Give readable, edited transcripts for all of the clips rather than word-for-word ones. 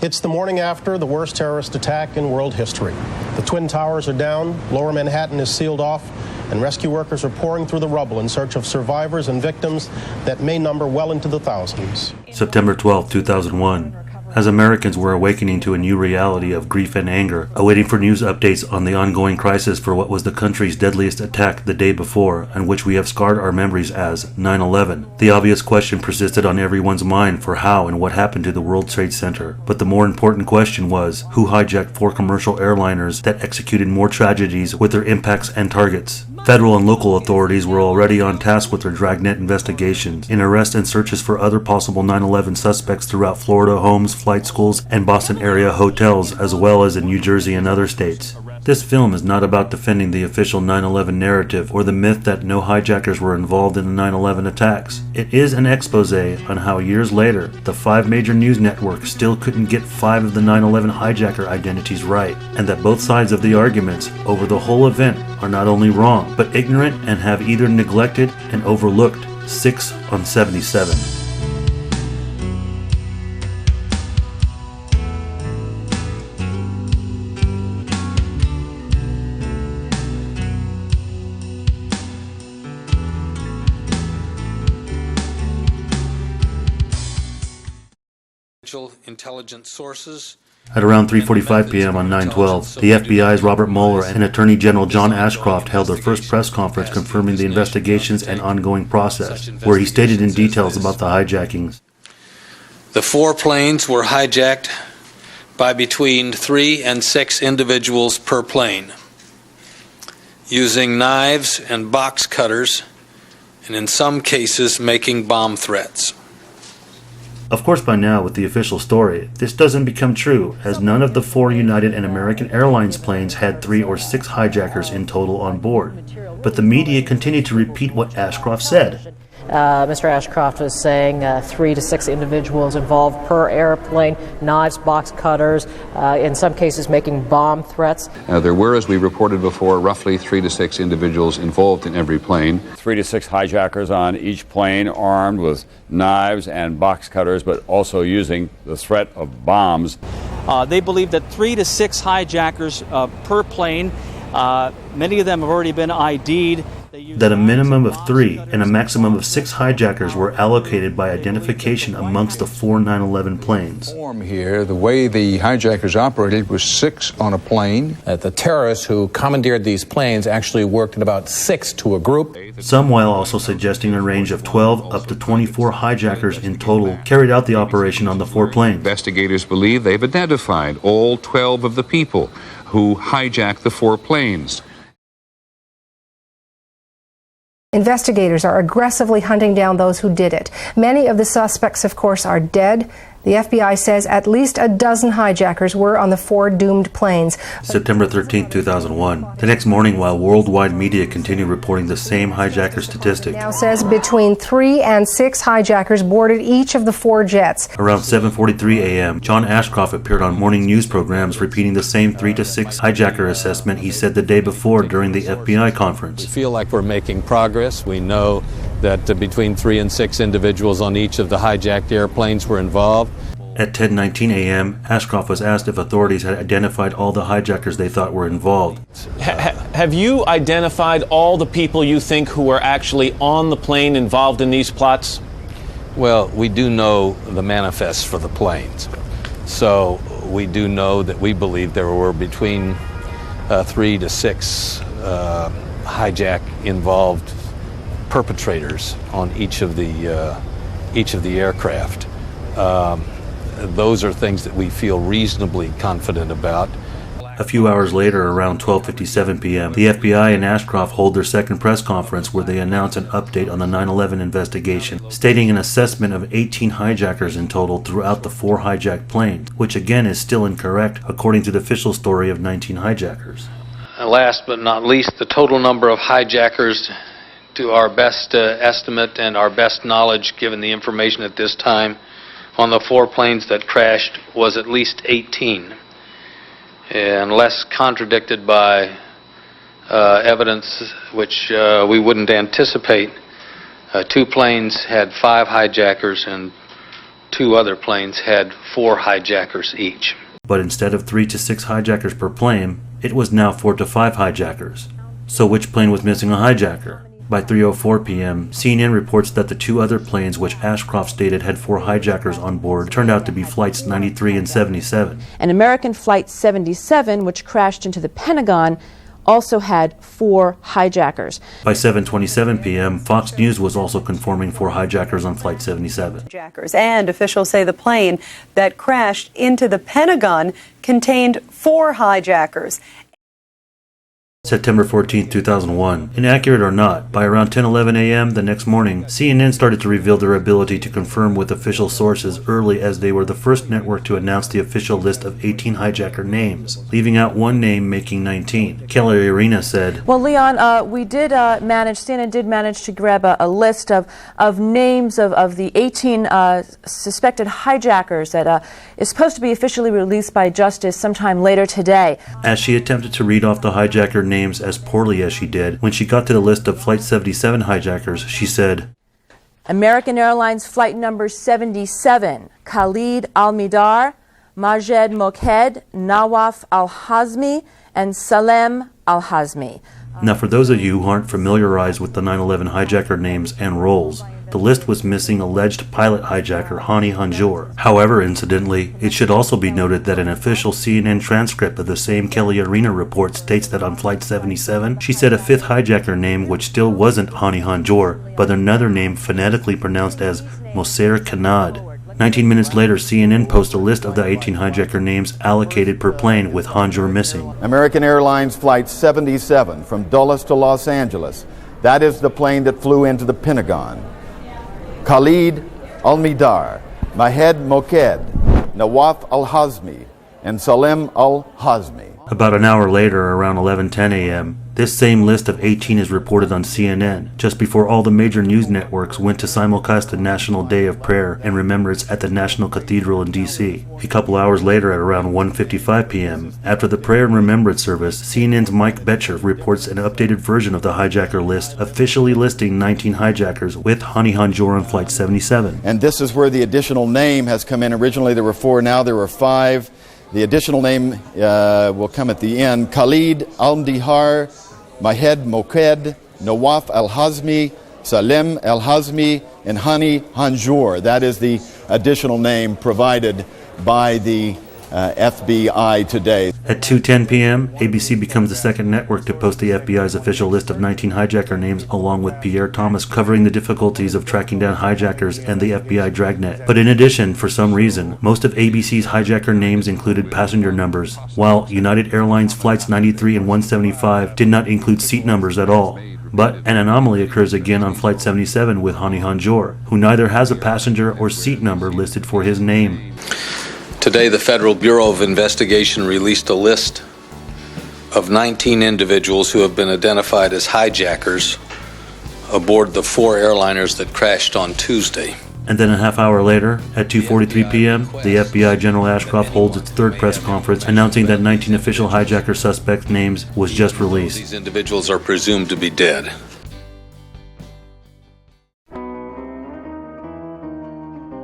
It's the morning after the worst terrorist attack in world history. The Twin Towers are down, Lower Manhattan is sealed off, and rescue workers are pouring through the rubble in search of survivors and victims that may number well into the thousands. September 12, 2001. As Americans were awakening to a new reality of grief and anger, awaiting for news updates on the ongoing crisis for what was the country's deadliest attack the day before, and which we have scarred our memories as 9/11, the obvious question persisted on everyone's mind for how and what happened to the World Trade Center. But the more important question was, who hijacked 4 commercial airliners that executed more tragedies with their impacts and targets? Federal and local authorities were already on task with their dragnet investigations, in arrests and searches for other possible 9/11 suspects throughout Florida homes, flight schools, and Boston area hotels, as well as in New Jersey and other states. This film is not about defending the official 9/11 narrative or the myth that no hijackers were involved in the 9/11 attacks. It is an expose on how years later, the 5 major news networks still couldn't get 5 of the 9/11 hijacker identities right, and that both sides of the arguments over the whole event are not only wrong, but ignorant and have either neglected and overlooked 6 on 77. Intelligence sources. At around 3:45 p.m. on 9/12, the FBI's Robert Mueller and Attorney General John Ashcroft held their first press conference confirming the investigations and ongoing process, where he stated in details about the hijackings. The 4 planes were hijacked by between 3 and 6 individuals per plane, using knives and box cutters, and in some cases making bomb threats. Of course, by now, with the official story, this doesn't become true, as none of the 4 United and American Airlines planes had 3 or 6 hijackers in total on board. But the media continued to repeat what Ashcroft said. Mr. Ashcroft was saying 3 to 6 individuals involved per airplane, knives, box cutters, in some cases making bomb threats. There were, as we reported before, roughly 3 to 6 individuals involved in every plane. 3 to 6 hijackers on each plane, armed with knives and box cutters, but also using the threat of bombs. They believe that 3 to 6 hijackers per plane. Many of them have already been ID'd. That a minimum of 3 and a maximum of 6 hijackers were allocated by identification amongst the 4 9/11 planes. Here, the way the hijackers operated was 6 on a plane. The terrorists who commandeered these planes actually worked in about 6 to a group. Some while also suggesting a range of 12 up to 24 hijackers in total carried out the operation on the 4 planes. Investigators believe they've identified all 12 of the people who hijacked the 4 planes. Investigators are aggressively hunting down those who did it. Many of the suspects, of course, are dead. The FBI says at least a dozen hijackers were on the 4 doomed planes. September 13, 2001. The next morning, while worldwide media continue reporting the same hijacker statistic. Now says between 3 and 6 hijackers boarded each of the 4 jets. Around 7:43 a.m., John Ashcroft appeared on morning news programs repeating the same 3 to 6 hijacker assessment he said the day before during the FBI conference. We feel like we're making progress. We know that between 3 and 6 individuals on each of the hijacked airplanes were involved. At 10:19 a.m., Ashcroft was asked if authorities had identified all the hijackers they thought were involved. Have you identified all the people you think who were actually on the plane involved in these plots? Well, we do know the manifests for the planes. So we do know that we believe there were between 3 to 6 hijack involved perpetrators on each of the aircraft. Those are things that we feel reasonably confident about. A few hours later, around 12:57 p.m., the FBI and Ashcroft hold their second press conference where they announce an update on the 9/11 investigation, stating an assessment of 18 hijackers in total throughout the 4 hijacked planes, which again is still incorrect according to the official story of 19 hijackers. Last but not least, the total number of hijackers, to our best estimate and our best knowledge given the information at this time, on the 4 planes that crashed was at least 18, unless contradicted by evidence which we wouldn't anticipate. 2 planes had 5 hijackers and two other planes had 4 hijackers each. But instead of 3 to 6 hijackers per plane, it was now 4 to 5 hijackers. So which plane was missing a hijacker? By 3:04 p.m., CNN reports that the two other planes which Ashcroft stated had 4 hijackers on board turned out to be flights 93 and 77. And American Flight 77, which crashed into the Pentagon, also had 4 hijackers. By 7:27 p.m., Fox News was also confirming 4 hijackers on Flight 77. And officials say the plane that crashed into the Pentagon contained 4 hijackers. September 14, 2001. Inaccurate or not, by around 10:11 a.m. the next morning, CNN started to reveal their ability to confirm with official sources early, as they were the first network to announce the official list of 18 hijacker names, leaving out one name, making 19. Kelly Arena said, "Well, Leon, CNN did manage to grab a list of names of the 18 suspected hijackers that is supposed to be officially released by Justice sometime later today." As she attempted to read off the hijacker names as poorly as she did, when she got to the list of Flight 77 hijackers, she said, American Airlines Flight number 77, Khalid Al-Midar, Majed Moked, Nawaf Al-Hazmi, and Salem Al-Hazmi. Now, for those of you who aren't familiarized with the 9/11 hijacker names and roles, the list was missing alleged pilot hijacker Hani Hanjour. However, incidentally, it should also be noted that an official CNN transcript of the same Kelly Arena report states that on Flight 77, she said a 5th hijacker name which still wasn't Hani Hanjour, but another name phonetically pronounced as Moser Kanad. 19 minutes later, CNN posts a list of the 18 hijacker names allocated per plane, with Hanjour missing. American Airlines Flight 77 from Dulles to Los Angeles. That is the plane that flew into the Pentagon. Khalid Al-Midar, Majed Moked, Nawaf Al-Hazmi, and Salem Al-Hazmi. About an hour later, around 11:10 a.m., this same list of 18 is reported on CNN, just before all the major news networks went to simulcast the National Day of Prayer and Remembrance at the National Cathedral in D.C. A couple hours later, at around 1:55 p.m., after the prayer and remembrance service, CNN's Mike Betcher reports an updated version of the hijacker list, officially listing 19 hijackers with Hani Hanjour on Flight 77. And this is where the additional name has come in. Originally there were 4, now there are 5. The additional name will come at the end. Khalid Al-Midar, Majed Moked, Nawaf Al-Hazmi, Salem Al-Hazmi, and Hani Hanjour. That is the additional name provided by the FBI today. At 2:10 p.m., ABC becomes the second network to post the FBI's official list of 19 hijacker names, along with Pierre Thomas covering the difficulties of tracking down hijackers and the FBI dragnet. But in addition, for some reason, most of ABC's hijacker names included passenger numbers, while United Airlines Flights 93 and 175 did not include seat numbers at all. But an anomaly occurs again on Flight 77 with Hani Hanjour, who neither has a passenger or seat number listed for his name. Today, the Federal Bureau of Investigation released a list of 19 individuals who have been identified as hijackers aboard the 4 airliners that crashed on Tuesday. And then a half hour later, at 2:43 p.m., the FBI General Ashcroft holds its third press conference, announcing that 19 official hijacker suspects' names was just released. These individuals are presumed to be dead.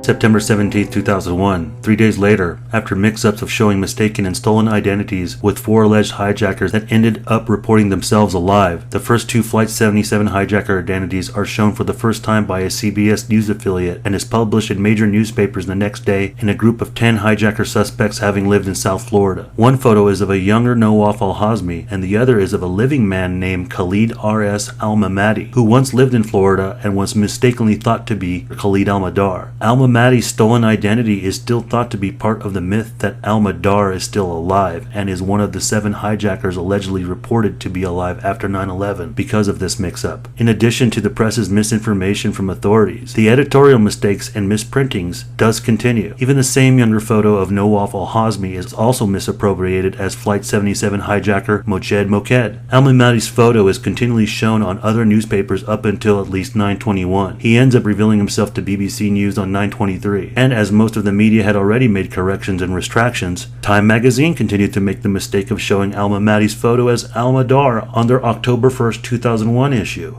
September 17, 2001, 3 days later, after mix-ups of showing mistaken and stolen identities with 4 alleged hijackers that ended up reporting themselves alive, the first 2 Flight 77 hijacker identities are shown for the first time by a CBS News affiliate and is published in major newspapers the next day in a group of 10 hijacker suspects having lived in South Florida. One photo is of a younger Nawaf Al-Hazmi, and the other is of a living man named Khalid R.S. Al-Mamadi, who once lived in Florida and was mistakenly thought to be Khalid Al-Midar. Al-Mamadi's stolen identity is still thought to be part of the myth that Al-Midar is still alive and is one of the 7 hijackers allegedly reported to be alive after 9/11 because of this mix-up. In addition to the press's misinformation from authorities, the editorial mistakes and misprintings does continue. Even the same younger photo of Nawaf Al-Hazmi is also misappropriated as Flight 77 hijacker Majed Moked. Al-Mamadi's photo is continually shown on other newspapers up until at least 9/21. He ends up revealing himself to BBC News on 9/23. And as most of the media had already made corrections and retractions, Time magazine continued to make the mistake of showing Al-Mamadi's photo as Al-Midar on their October 1st, 2001 issue.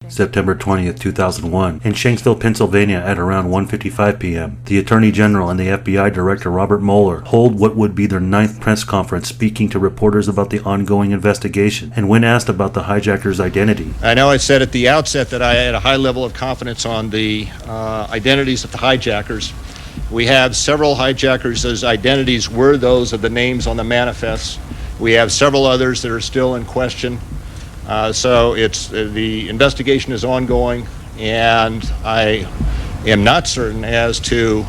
September 20th, 2001, in Shanksville, Pennsylvania at around 1:55 p.m. The Attorney General and the FBI Director Robert Mueller hold what would be their 9th press conference, speaking to reporters about the ongoing investigation, and when asked about the hijackers' identity. I know I said at the outset that I had a high level of confidence on the identities of the hijackers. We have several hijackers whose identities were those of the names on the manifests. We have several others that are still in question. So the investigation is ongoing, and I am not certain as to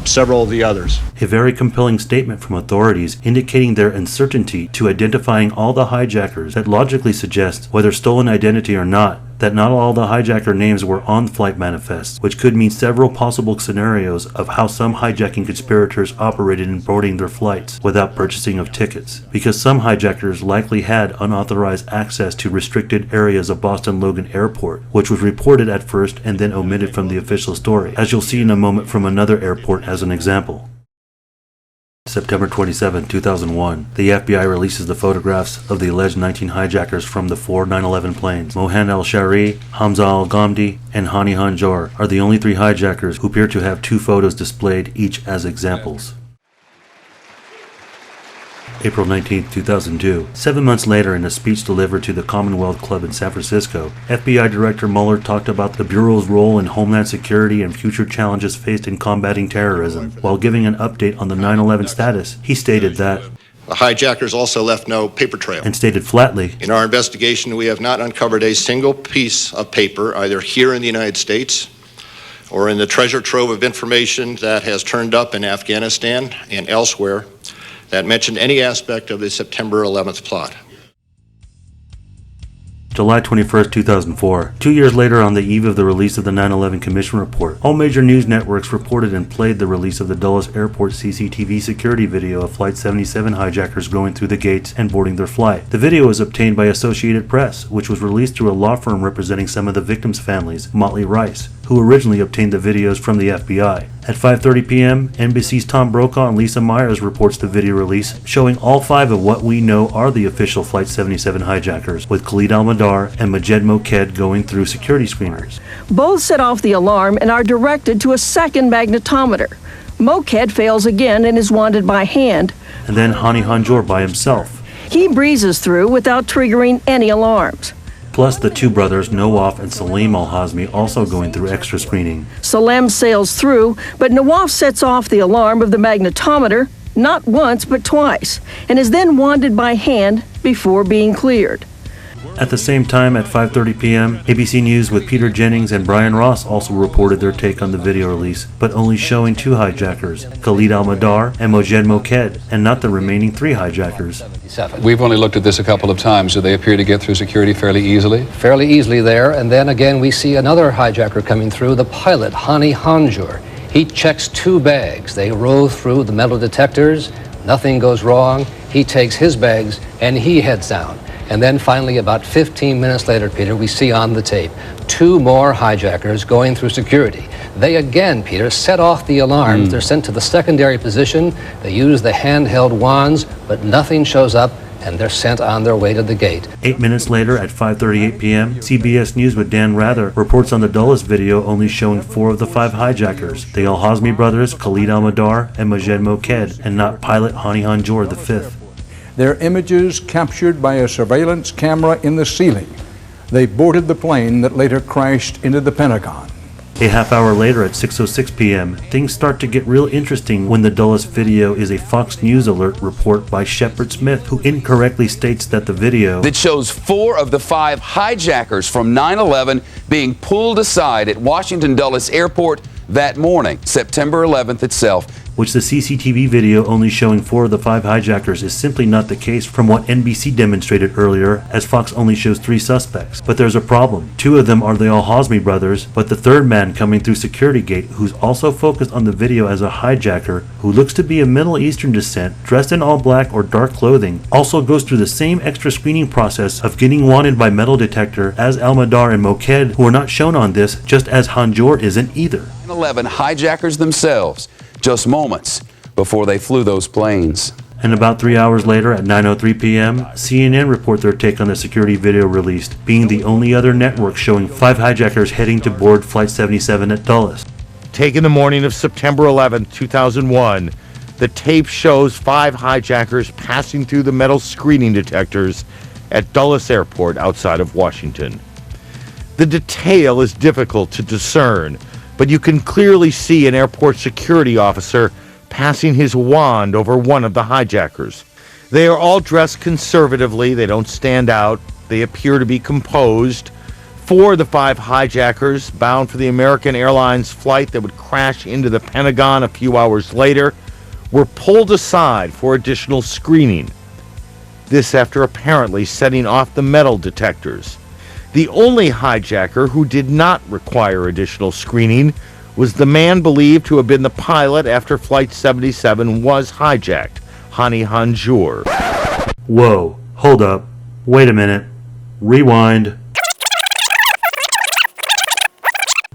several of the others. A very compelling statement from authorities indicating their uncertainty to identifying all the hijackers that logically suggests, whether stolen identity or not, that not all the hijacker names were on flight manifests, which could mean several possible scenarios of how some hijacking conspirators operated in boarding their flights without purchasing of tickets, because some hijackers likely had unauthorized access to restricted areas of Boston Logan Airport, which was reported at first and then omitted from the official story, as you'll see in a moment from another airport as an example. September 27, 2001, the FBI releases the photographs of the alleged 19 hijackers from the 4 9/11 planes. Mohan al-Shari, Hamza al-Ghamdi, and Hani Hanjour are the only 3 hijackers who appear to have 2 photos displayed, each as examples. April 19, 2002. 7 months later, in a speech delivered to the Commonwealth Club in San Francisco, FBI Director Mueller talked about the Bureau's role in homeland security and future challenges faced in combating terrorism. While giving an update on the 9/11 status, he stated that the hijackers also left no paper trail. And stated flatly, in our investigation, we have not uncovered a single piece of paper, either here in the United States or in the treasure trove of information that has turned up in Afghanistan and elsewhere, that mentioned any aspect of the September 11th plot. July 21, 2004. 2 years later, on the eve of the release of the 9/11 Commission Report, all major news networks reported and played the release of the Dulles Airport CCTV security video of Flight 77 hijackers going through the gates and boarding their flight. The video was obtained by Associated Press, which was released through a law firm representing some of the victims' families, Mari-Rae, who originally obtained the videos from the FBI. At 5:30 p.m., NBC's Tom Brokaw and Lisa Myers reports the video release, showing all 5 of what we know are the official Flight 77 hijackers, with Khalid Al-Madar and Majed Moked going through security screeners. Both set off the alarm and are directed to a second magnetometer. Moked fails again and is wanted by hand. And then Hani Hanjour by himself. He breezes through without triggering any alarms. Plus the 2 brothers, Nawaf and Salim Al-Hussayen, also going through extra screening. Salem sails through, but Nawaf sets off the alarm of the magnetometer, not once but twice, and is then wanded by hand before being cleared. At the same time, at 5:30 p.m., ABC News with Peter Jennings and Brian Ross also reported their take on the video release, but only showing 2 hijackers, Khalid Al-Madar and Majed Moked, and not the remaining 3 hijackers. We've only looked at this a couple of times. Do they appear to get through security fairly easily? Fairly easily there, and then again we see another hijacker coming through, the pilot, Hani Hanjour. He checks 2 bags. They roll through the metal detectors, nothing goes wrong. He takes his bags and he heads down. And then finally, about 15 minutes later, Peter, we see on the tape 2 more hijackers going through security. They again, Peter, set off the alarms. They're sent to the secondary position. They use the handheld wands, but nothing shows up, and they're sent on their way to the gate. 8 minutes later, at 5:38 p.m., CBS News with Dan Rather reports on the Dulles video only showing 4 of the 5 hijackers, the Al-Hussayen brothers, Khalid Al-Madar, and Majed Moked, and not pilot Hani Hanjour, the 5th. Their images captured by a surveillance camera in the ceiling. They boarded the plane that later crashed into the Pentagon. A half hour later at 6:06 p.m., things start to get real interesting when the Dulles video is a Fox News alert report by Shepard Smith, who incorrectly states that the video that shows 4 of the 5 hijackers from 9/11 being pulled aside at Washington Dulles Airport that morning, September 11th itself. Which the CCTV video only showing 4 of the 5 hijackers is simply not the case from what NBC demonstrated earlier, as Fox only shows 3 suspects. But there's a problem. 2 of them are the Al-Hussayen brothers, but the 3rd man coming through security gate, who's also focused on the video as a hijacker, who looks to be of Middle Eastern descent, dressed in all black or dark clothing, also goes through the same extra screening process of getting wanted by metal detector as Al-Madar and Moked, who are not shown on this, just as Hanjour isn't either. 11 hijackers themselves, just moments before they flew those planes. And about 3 hours later at 9:03 p.m., CNN report their take on the security video released, being the only other network showing 5 hijackers heading to board Flight 77 at Dulles. Taken the morning of September 11, 2001, the tape shows 5 hijackers passing through the metal screening detectors at Dulles Airport outside of Washington. The detail is difficult to discern, but you can clearly see an airport security officer passing his wand over one of the hijackers. They are all dressed conservatively. They don't stand out. They appear to be composed. 4 of the 5 hijackers, bound for the American Airlines flight that would crash into the Pentagon a few hours later, were pulled aside for additional screening. This after apparently setting off the metal detectors. The only hijacker who did not require additional screening was the man believed to have been the pilot after Flight 77 was hijacked, Hani Hanjour. Whoa, hold up, wait a minute, rewind.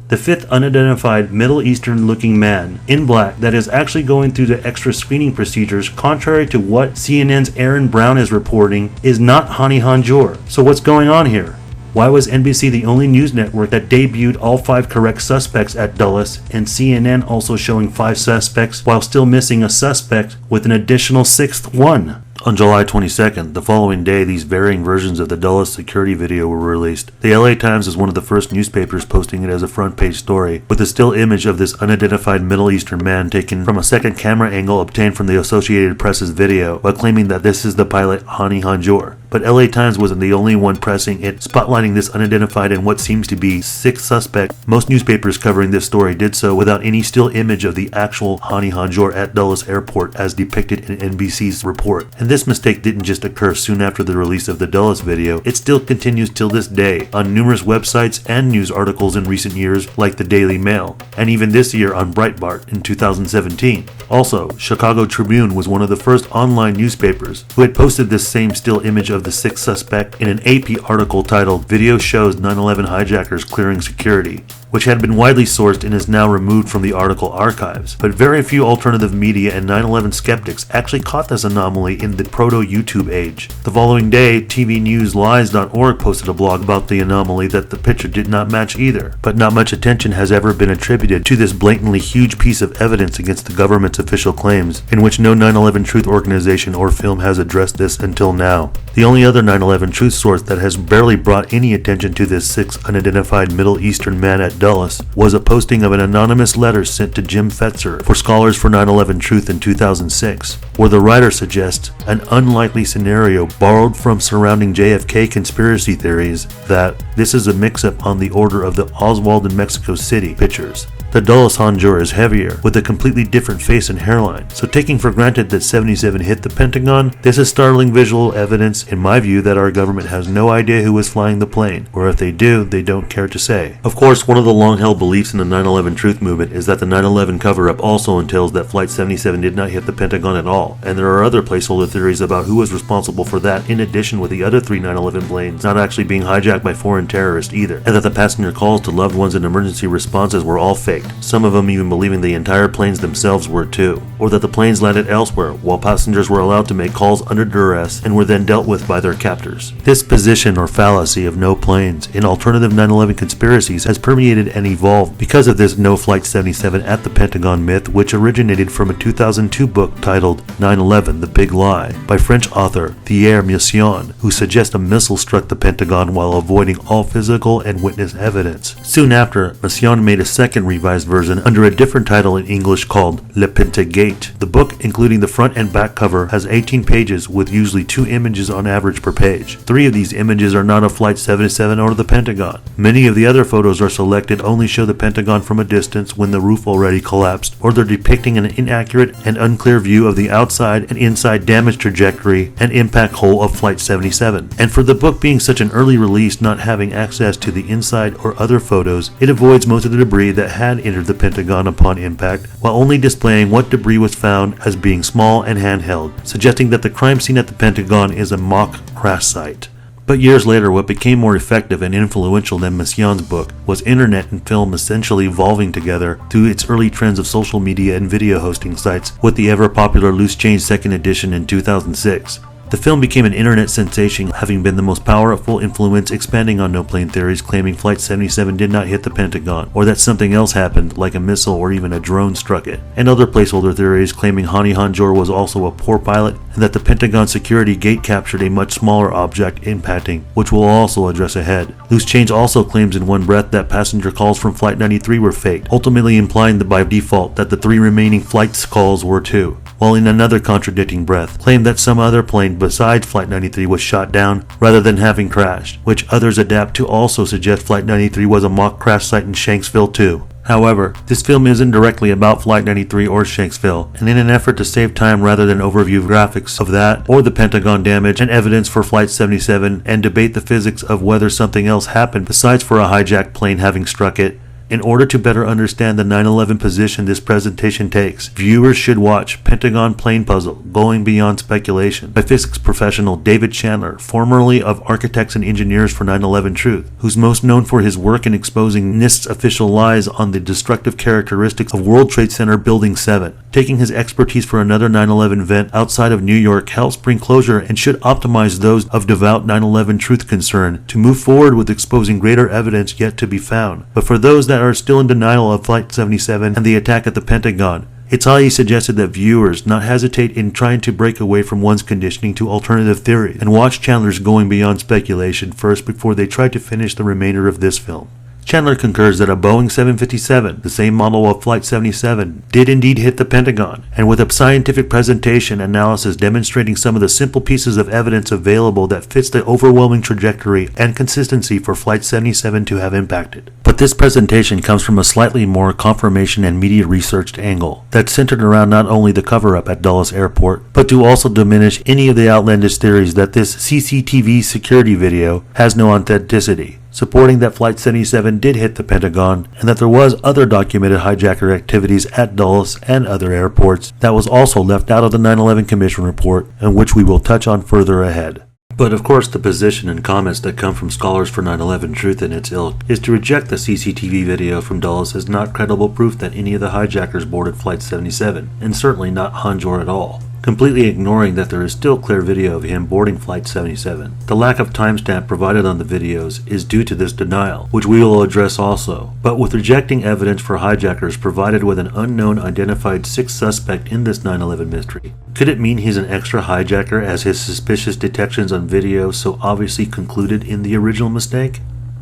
The 5th unidentified Middle Eastern looking man in black that is actually going through the extra screening procedures contrary to what CNN's Aaron Brown is reporting is not Hani Hanjour. So what's going on here? Why was NBC the only news network that debuted all 5 correct suspects at Dulles, and CNN also showing 5 suspects while still missing a suspect with an additional 6th one? On July 22nd, the following day, these varying versions of the Dulles security video were released. The LA Times is one of the first newspapers posting it as a front page story, with a still image of this unidentified Middle Eastern man taken from a second camera angle obtained from the Associated Press's video, while claiming that this is the pilot Hani Hanjour. But LA Times wasn't the only one pressing it, spotlighting this unidentified and what seems to be 6th suspect. Most newspapers covering this story did so without any still image of the actual Hani Hanjour at Dulles Airport as depicted in NBC's report. And this mistake didn't just occur soon after the release of the Dulles video, it still continues till this day on numerous websites and news articles in recent years like the Daily Mail, and even this year on Breitbart in 2017. Also, Chicago Tribune was one of the first online newspapers who had posted this same still image of the 6th suspect in an AP article titled "Video Shows 9/11 Hijackers Clearing Security," which had been widely sourced and is now removed from the article archives. But very few alternative media and 9/11 skeptics actually caught this anomaly in the proto-YouTube age. The following day, tvnewslies.org posted a blog about the anomaly that the picture did not match either. But not much attention has ever been attributed to this blatantly huge piece of evidence against the government's official claims, in which no 9/11 Truth organization or film has addressed this until now. The only other 9/11 Truth source that has barely brought any attention to this 6th unidentified Middle Eastern man at Dulles was a posting of an anonymous letter sent to Jim Fetzer for Scholars for 9/11 Truth in 2006, where the writer suggests an unlikely scenario borrowed from surrounding JFK conspiracy theories that this is a mix-up on the order of the Oswald in Mexico City pictures. The Dulles Hanjour is heavier, with a completely different face and hairline, so taking for granted that 77 hit the Pentagon, this is startling visual evidence, in my view, that our government has no idea who was flying the plane, or if they do, they don't care to say. Of course, one of the long-held beliefs in the 9/11 Truth movement is that the 9/11 cover-up also entails that Flight 77 did not hit the Pentagon at all, and there are other placeholder theories about who was responsible for that, in addition with the other 3 9/11 planes not actually being hijacked by foreign terrorists either, and that the passenger calls to loved ones and emergency responses were all fake. Some of them even believing the entire planes themselves were too, or that the planes landed elsewhere while passengers were allowed to make calls under duress and were then dealt with by their captors. This position or fallacy of no planes in alternative 9/11 conspiracies has permeated and evolved because of this no Flight 77 at the Pentagon myth, which originated from a 2002 book titled 9/11 The Big Lie by French author Pierre Mission, who suggests a missile struck the Pentagon while avoiding all physical and witness evidence. Soon after, Mission made a second revised version under a different title in English called Le Pentagate. The book, including the front and back cover, has 18 pages with usually 2 images on average per page. 3 of these images are not of Flight 77 or the Pentagon. Many of the other photos are selected only show the Pentagon from a distance when the roof already collapsed, or they're depicting an inaccurate and unclear view of the outside and inside damage trajectory and impact hole of Flight 77. And for the book being such an early release, not having access to the inside or other photos, it avoids most of the debris that had entered the Pentagon upon impact, while only displaying what debris was found as being small and handheld, suggesting that the crime scene at the Pentagon is a mock crash site. But years later, what became more effective and influential than Messiaen's book was internet and film essentially evolving together through its early trends of social media and video hosting sites with the ever-popular Loose Change 2nd edition in 2006. The film became an internet sensation, having been the most powerful influence expanding on no-plane theories claiming Flight 77 did not hit the Pentagon, or that something else happened, like a missile or even a drone struck it, and other placeholder theories claiming Hani Hanjour was also a poor pilot, and that the Pentagon security gate captured a much smaller object impacting, which we'll also address ahead. Loose Change also claims in one breath that passenger calls from Flight 93 were faked, ultimately implying that by default that the 3 remaining flight's calls were too, while in another contradicting breath claimed that some other plane besides Flight 93 was shot down rather than having crashed, which others adapt to also suggest Flight 93 was a mock crash site in Shanksville too. However, this film isn't directly about Flight 93 or Shanksville, and in an effort to save time rather than overview graphics of that or the Pentagon damage and evidence for Flight 77 and debate the physics of whether something else happened besides for a hijacked plane having struck it, in order to better understand the 9/11 position this presentation takes, viewers should watch Pentagon Plane Puzzle, Going Beyond Speculation by physics professional David Chandler, formerly of Architects and Engineers for 9/11 Truth, who's most known for his work in exposing NIST's official lies on the destructive characteristics of World Trade Center Building 7. Taking his expertise for another 9/11 event outside of New York helps bring closure and should optimize those of devout 9/11 truth concern to move forward with exposing greater evidence yet to be found. But for those that are still in denial of Flight 77 and the attack at the Pentagon, it's highly suggested that viewers not hesitate in trying to break away from one's conditioning to alternative theories and watch Chandler's Going Beyond Speculation first before they try to finish the remainder of this film. Chandler concurs that a Boeing 757, the same model of Flight 77, did indeed hit the Pentagon, and with a scientific presentation analysis demonstrating some of the simple pieces of evidence available that fits the overwhelming trajectory and consistency for Flight 77 to have impacted. But this presentation comes from a slightly more confirmation and media researched angle that's centered around not only the cover-up at Dulles Airport, but to also diminish any of the outlandish theories that this CCTV security video has no authenticity, supporting that Flight 77 did hit the Pentagon and that there was other documented hijacker activities at Dulles and other airports that was also left out of the 9/11 Commission report, and which we will touch on further ahead. But of course the position and comments that come from scholars for 9/11 Truth and its ilk is to reject the CCTV video from Dulles as not credible proof that any of the hijackers boarded Flight 77, and certainly not Hanjour at all, completely ignoring that there is still clear video of him boarding Flight 77. The lack of timestamp provided on the videos is due to this denial, which we will address also. But with rejecting evidence for hijackers provided with an unknown identified sixth suspect in this 9/11 mystery, could it mean he's an extra hijacker as his suspicious detections on video so obviously concluded in the original mistake?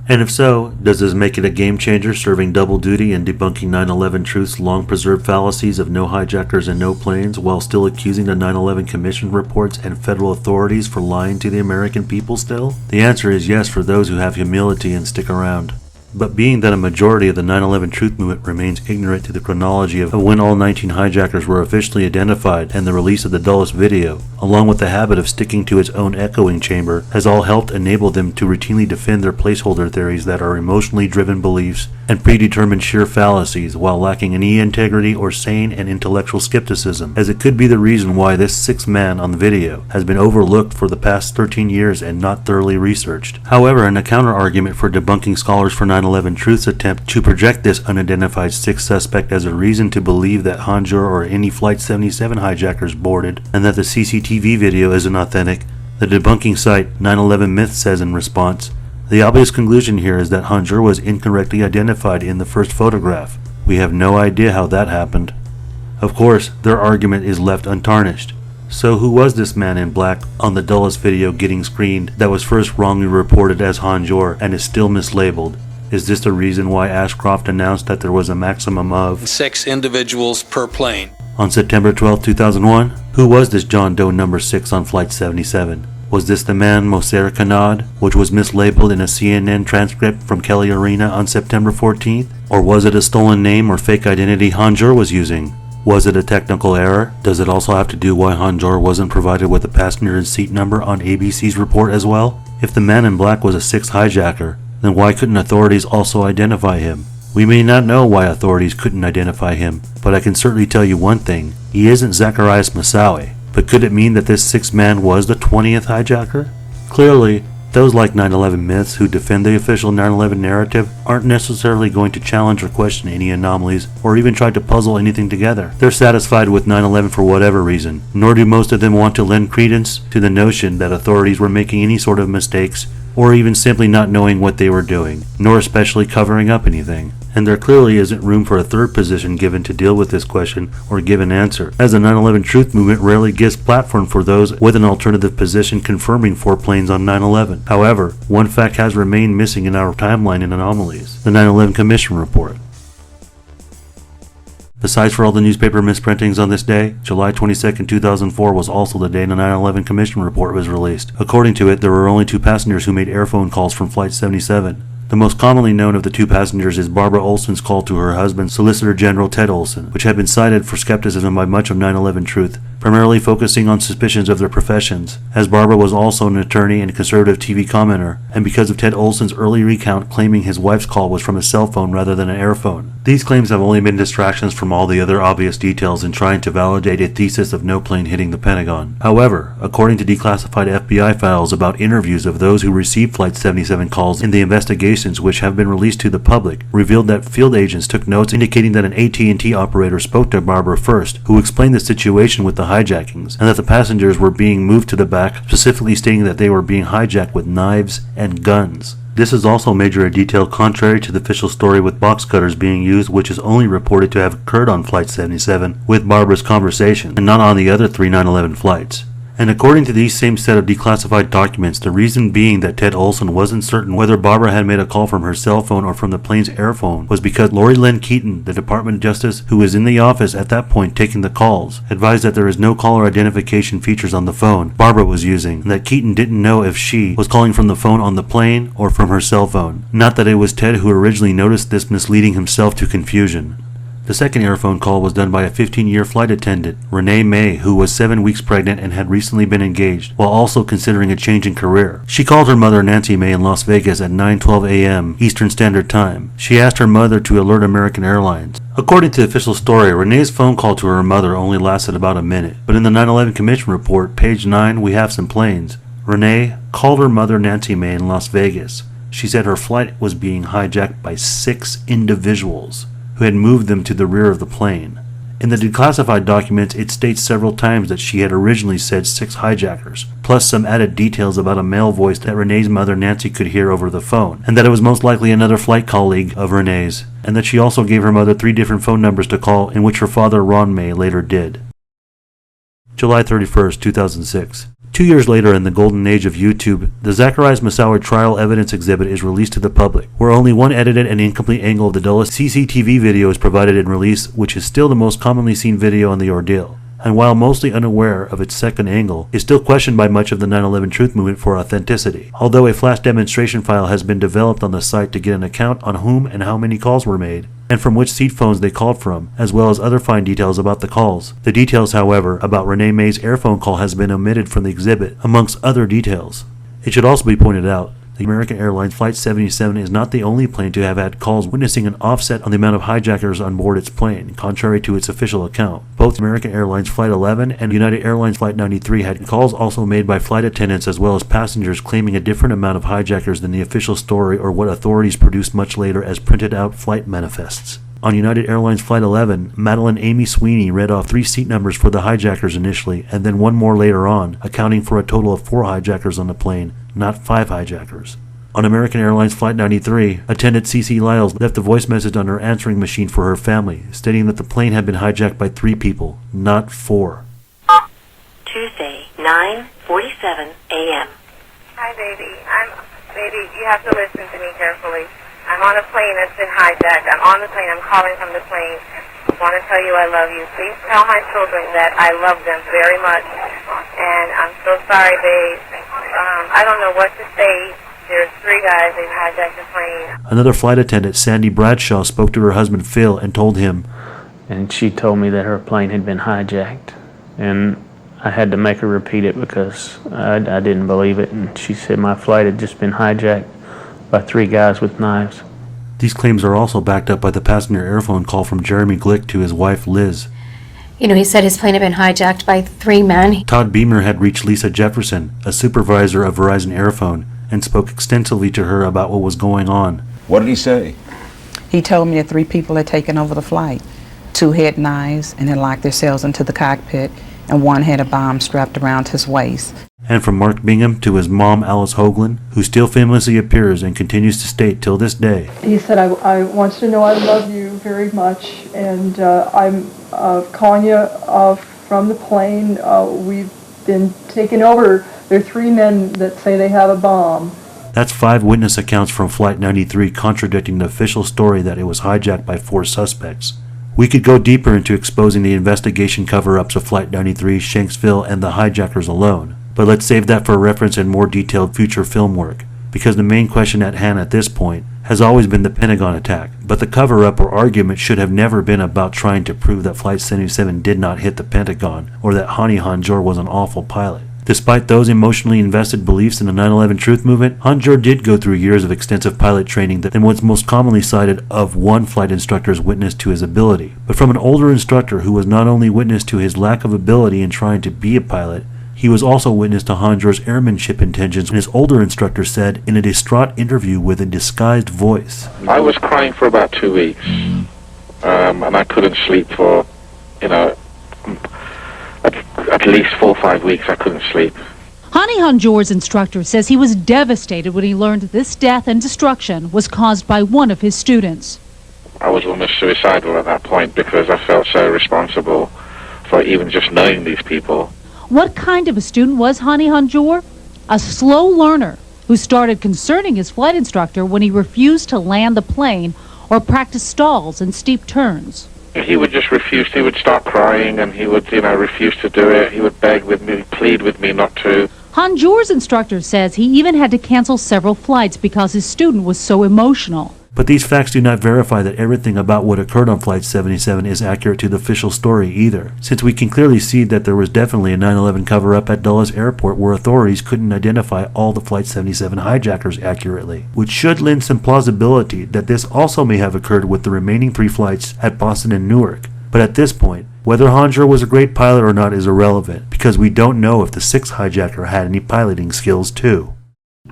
And if so, does this make it a game changer, serving double duty and debunking 9/11 Truth's long-preserved fallacies of no hijackers and no planes, while still accusing the 9/11 Commission reports and federal authorities for lying to the American people still? The answer is yes for those who have humility and stick around. But being that a majority of the 9/11 Truth movement remains ignorant to the chronology of when all 19 hijackers were officially identified and the release of the Dulles video, along with the habit of sticking to its own echoing chamber, has all helped enable them to routinely defend their placeholder theories that are emotionally driven beliefs and predetermined sheer fallacies while lacking any integrity or sane and intellectual skepticism, as it could be the reason why this sixth man on the video has been overlooked for the past 13 years and not thoroughly researched. However, in a counter-argument for debunking scholars for 9/11 Truth's attempt to project this unidentified sixth suspect as a reason to believe that Hanjour or any Flight 77 hijackers boarded and that the CCTV video isn't authentic, the debunking site 9/11 Myth says in response, the obvious conclusion here is that Hanjour was incorrectly identified in the first photograph. We have no idea how that happened. Of course, their argument is left untarnished. So who was this man in black on the Dulles video getting screened that was first wrongly reported as Hanjour and is still mislabeled? Is this the reason why Ashcroft announced that there was a maximum of 6 individuals per plane? On September 12, 2001, who was this John Doe number 6 on Flight 77? Was this the man Moser Kanad, which was mislabeled in a CNN transcript from Kelly Arena on September 14th? Or was it a stolen name or fake identity Hanjour was using? Was it a technical error? Does it also have to do why Hanjour wasn't provided with a passenger seat number on ABC's report as well? If the man in black was a sixth hijacker, then why couldn't authorities also identify him? We may not know why authorities couldn't identify him, but I can certainly tell you one thing. He isn't Zacharias Moussaoui. But could it mean that this sixth man was the 20th hijacker? Clearly, Those like 9/11 myths who defend the official 9/11 narrative aren't necessarily going to challenge or question any anomalies or even try to puzzle anything together. They're satisfied with 9/11 for whatever reason, nor do most of them want to lend credence to the notion that authorities were making any sort of mistakes or even simply not knowing what they were doing, nor especially covering up anything. And there clearly isn't room for a third position given to deal with this question or give an answer, as the 9/11 truth movement rarely gives platform for those with an alternative position confirming 4 planes on 9/11. However, one fact has remained missing in our timeline and anomalies: the 9/11 Commission Report. Besides for all the newspaper misprintings on this day, July 22, 2004 was also the day the 9/11 Commission Report was released. According to it, there were only 2 passengers who made airphone calls from Flight 77. The most commonly known of the 2 passengers is Barbara Olson's call to her husband, Solicitor General Ted Olson, which had been cited for skepticism by much of 9/11 truth, primarily focusing on suspicions of their professions, as Barbara was also an attorney and conservative TV commenter, and because of Ted Olson's early recount claiming his wife's call was from a cell phone rather than an airphone. These claims have only been distractions from all the other obvious details in trying to validate a thesis of no plane hitting the Pentagon. However, according to declassified FBI files about interviews of those who received Flight 77 calls in the investigations which have been released to the public, revealed that field agents took notes indicating that an AT&T operator spoke to Barbara first, who explained the situation with the hijackings, and that the passengers were being moved to the back, specifically stating that they were being hijacked with knives and guns. This is also major a detail contrary to the official story with box cutters being used, which is only reported to have occurred on Flight 77 with Barbara's conversation, and not on the other 3 9/11 flights. And according to these same set of declassified documents, the reason being that Ted Olson wasn't certain whether Barbara had made a call from her cell phone or from the plane's airphone was because Lori Lynn Keaton, the Department of Justice, who was in the office at that point taking the calls, advised that there is no caller identification features on the phone Barbara was using, and that Keaton didn't know if she was calling from the phone on the plane or from her cell phone. Not that it was Ted who originally noticed this, misleading himself to confusion. The second airphone call was done by a 15-year flight attendant, Renee May, who was 7 weeks pregnant and had recently been engaged, while also considering a change in career. She called her mother, Nancy May, in Las Vegas at 9:12 a.m. Eastern Standard Time. She asked her mother to alert American Airlines. According to the official story, Renee's phone call to her mother only lasted about a minute, but in the 9/11 Commission Report, page 9, we have some planes. Renee called her mother, Nancy May, in Las Vegas. She said her flight was being hijacked by 6 individuals who had moved them to the rear of the plane. In the declassified documents, it states several times that she had originally said 6 hijackers, plus some added details about a male voice that Renee's mother Nancy could hear over the phone, and that it was most likely another flight colleague of Renee's, and that she also gave her mother 3 different phone numbers to call, in which her father Ron May later did. July 31st, 2006. 2 years later, in the golden age of YouTube, the Zacarias Moussaoui trial evidence exhibit is released to the public, where only one edited and incomplete angle of the Dulles CCTV video is provided in release, which is still the most commonly seen video on the ordeal. And while mostly unaware of its second angle, is still questioned by much of the 9/11 truth movement for authenticity, although a flash demonstration file has been developed on the site to get an account on whom and how many calls were made, and from which seat phones they called from, as well as other fine details about the calls. The details, however, about Renee May's airphone call has been omitted from the exhibit, amongst other details. It should also be pointed out, the American Airlines Flight 77 is not the only plane to have had calls witnessing an offset on the amount of hijackers on board its plane, contrary to its official account. Both American Airlines Flight 11 and United Airlines Flight 93 had calls also made by flight attendants as well as passengers claiming a different amount of hijackers than the official story or what authorities produced much later as printed out flight manifests. On United Airlines Flight 11, Madeline Amy Sweeney read off 3 seat numbers for the hijackers initially, and then 1 more later on, accounting for a total of 4 hijackers on the plane, not 5 hijackers. On American Airlines Flight 93, attendant C.C. Lyles left a voice message on her answering machine for her family, stating that the plane had been hijacked by 3 people, not 4. Tuesday, 9:47 a.m. Hi, baby. Baby, you have to listen to me carefully. I'm on a plane that's been hijacked. I'm on the plane. I'm calling from the plane. I want to tell you I love you. Please tell my children that I love them very much. And I'm so sorry, babe. I don't know what to say. There's 3 guys. They've hijacked the plane. Another flight attendant, Sandy Bradshaw, spoke to her husband Phil and told him, and she told me that her plane had been hijacked. And I had to make her repeat it because I didn't believe it. And she said my flight had just been hijacked by 3 guys with knives. These claims are also backed up by the passenger airphone call from Jeremy Glick to his wife Liz. He said his plane had been hijacked by 3 men. Todd Beamer had reached Lisa Jefferson, a supervisor of Verizon Airphone, and spoke extensively to her about what was going on. What did he say? He told me that 3 people had taken over the flight. 2 had knives and had locked themselves into the cockpit, and 1 had a bomb strapped around his waist. And from Mark Bingham to his mom, Alice Hoagland, who still famously appears and continues to state till this day. He said, I want you to know I love you very much, and I'm calling you from the plane. We've been taken over. There are 3 men that say they have a bomb. That's 5 witness accounts from Flight 93 contradicting the official story that it was hijacked by 4 suspects. We could go deeper into exposing the investigation cover-ups of Flight 93, Shanksville, and the hijackers alone, but let's save that for reference in more detailed future film work, because the main question at hand at this point has always been the Pentagon attack, but the cover-up or argument should have never been about trying to prove that Flight 77 did not hit the Pentagon, or that Hani Hanjour was an awful pilot. Despite those emotionally invested beliefs in the 9/11 truth movement, Hanjour did go through years of extensive pilot training and was most commonly cited of one flight instructor's witness to his ability, but from an older instructor who was not only witness to his lack of ability in trying to be a pilot, he was also witness to Hanjour's airmanship intentions, and his older instructor said in a distraught interview with a disguised voice, I was crying for about 2 weeks, and I couldn't sleep for, at least 4 or 5 weeks I couldn't sleep. Hani Hanjour's instructor says he was devastated when he learned this death and destruction was caused by one of his students. I was almost suicidal at that point because I felt so responsible for even just knowing these people. What kind of a student was Hani Hanjour? A slow learner who started concerning his flight instructor when he refused to land the plane or practice stalls and steep turns. He would just refuse. He would start crying and he would, refuse to do it. He would beg with me, plead with me not to. Hanjour's instructor says he even had to cancel several flights because his student was so emotional. But these facts do not verify that everything about what occurred on Flight 77 is accurate to the official story either, since we can clearly see that there was definitely a 9/11 cover-up at Dulles Airport where authorities couldn't identify all the Flight 77 hijackers accurately, which should lend some plausibility that this also may have occurred with the remaining 3 flights at Boston and Newark. But at this point, whether Hanjour was a great pilot or not is irrelevant, because we don't know if the 6th hijacker had any piloting skills too.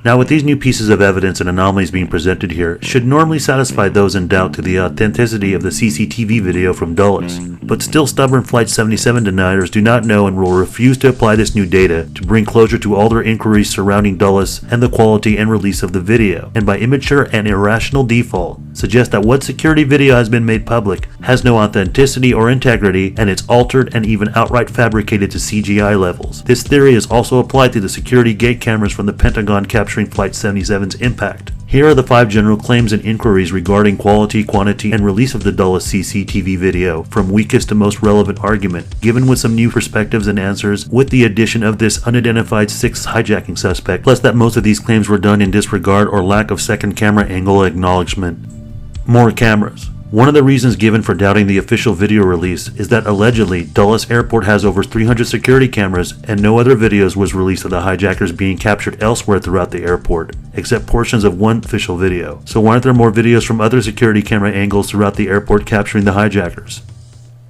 Now, with these new pieces of evidence and anomalies being presented here, should normally satisfy those in doubt to the authenticity of the CCTV video from Dulles. But still stubborn Flight 77 deniers do not know and will refuse to apply this new data to bring closure to all their inquiries surrounding Dulles and the quality and release of the video, and by immature and irrational default, suggest that what security video has been made public has no authenticity or integrity, and it's altered and even outright fabricated to CGI levels. This theory is also applied to the security gate cameras from the Pentagon capturing Flight 77's impact. Here are the 5 general claims and inquiries regarding quality, quantity, and release of the Dulles CCTV video, from weakest to most relevant argument, given with some new perspectives and answers, with the addition of this unidentified 6th hijacking suspect, plus that most of these claims were done in disregard or lack of second camera angle acknowledgement. More cameras. One of the reasons given for doubting the official video release is that allegedly Dulles Airport has over 300 security cameras and no other videos was released of the hijackers being captured elsewhere throughout the airport, except portions of one official video. So why aren't there more videos from other security camera angles throughout the airport capturing the hijackers?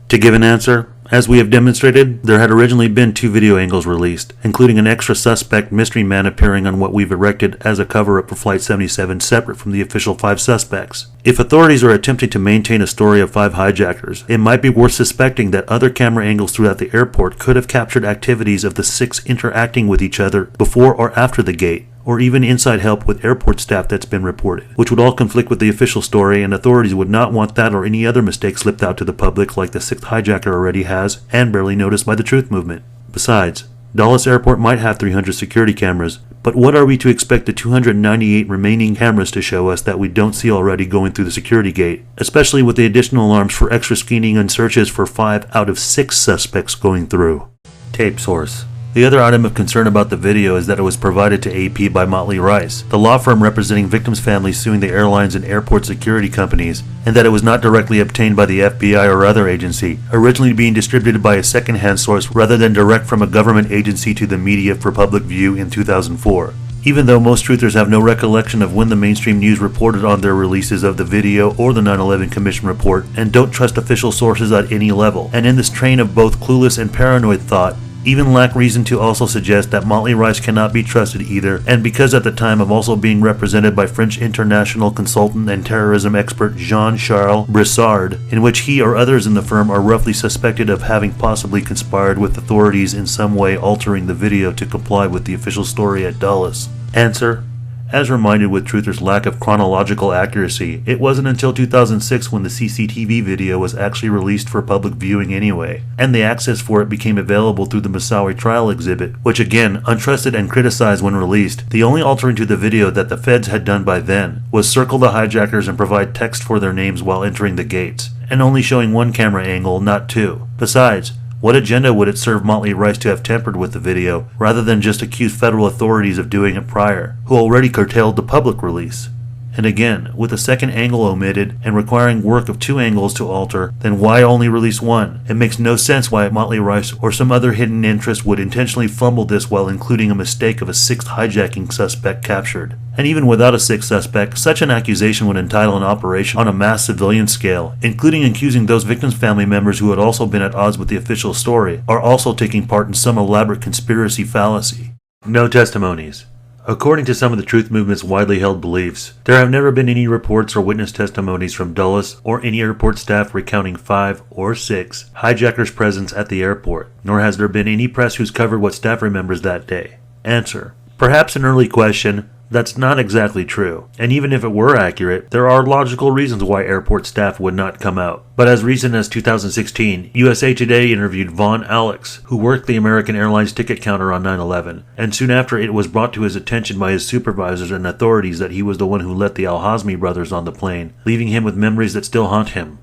To give an answer, as we have demonstrated, there had originally been 2 video angles released, including an extra suspect mystery man appearing on what we've erected as a cover-up for Flight 77 separate from the official 5 suspects. If authorities are attempting to maintain a story of 5 hijackers, it might be worth suspecting that other camera angles throughout the airport could have captured activities of the 6 interacting with each other before or after the gate, or even inside help with airport staff that's been reported, which would all conflict with the official story, and authorities would not want that or any other mistake slipped out to the public like the 6th hijacker already has and barely noticed by the truth movement. Besides, Dulles Airport might have 300 security cameras, but what are we to expect the 298 remaining cameras to show us that we don't see already going through the security gate, especially with the additional alarms for extra scanning and searches for 5 out of 6 suspects going through? Tape source. The other item of concern about the video is that it was provided to AP by Mari-Rae, the law firm representing victims' families suing the airlines and airport security companies, and that it was not directly obtained by the FBI or other agency, originally being distributed by a second-hand source rather than direct from a government agency to the media for public view in 2004. Even though most truthers have no recollection of when the mainstream news reported on their releases of the video or the 9/11 Commission report, and don't trust official sources at any level, and in this train of both clueless and paranoid thought, even lack reason to also suggest that Mari-Rae cannot be trusted either, and because at the time of also being represented by French international consultant and terrorism expert Jean-Charles Brissard, in which he or others in the firm are roughly suspected of having possibly conspired with authorities in some way altering the video to comply with the official story at Dulles. Answer: as reminded with Truther's lack of chronological accuracy, it wasn't until 2006 when the CCTV video was actually released for public viewing anyway, and the access for it became available through the Mari-Rae trial exhibit, which again, untrusted and criticized when released. The only altering to the video that the feds had done by then was circle the hijackers and provide text for their names while entering the gates, and only showing one camera angle, not two. Besides, what agenda would it serve Mari-Rae to have tampered with the video, rather than just accuse federal authorities of doing it prior, who already curtailed the public release? And again, with a second angle omitted and requiring work of two angles to alter, then why only release one? It makes no sense why Mari-Rae or some other hidden interest would intentionally fumble this while including a mistake of a sixth hijacking suspect captured. And even without a sixth suspect, such an accusation would entitle an operation on a mass civilian scale, including accusing those victims' family members who had also been at odds with the official story, are also taking part in some elaborate conspiracy fallacy. No testimonies. According to some of the truth movement's widely held beliefs, there have never been any reports or witness testimonies from Dulles or any airport staff recounting 5 or 6 hijackers' presence at the airport, nor has there been any press who's covered what staff remembers that day. Answer: perhaps an early question. That's not exactly true, and even if it were accurate, there are logical reasons why airport staff would not come out. But as recent as 2016, USA Today interviewed Vaughn Alex, who worked the American Airlines ticket counter on 9/11, and soon after it was brought to his attention by his supervisors and authorities that he was the one who let the Al-Hussayen brothers on the plane, leaving him with memories that still haunt him.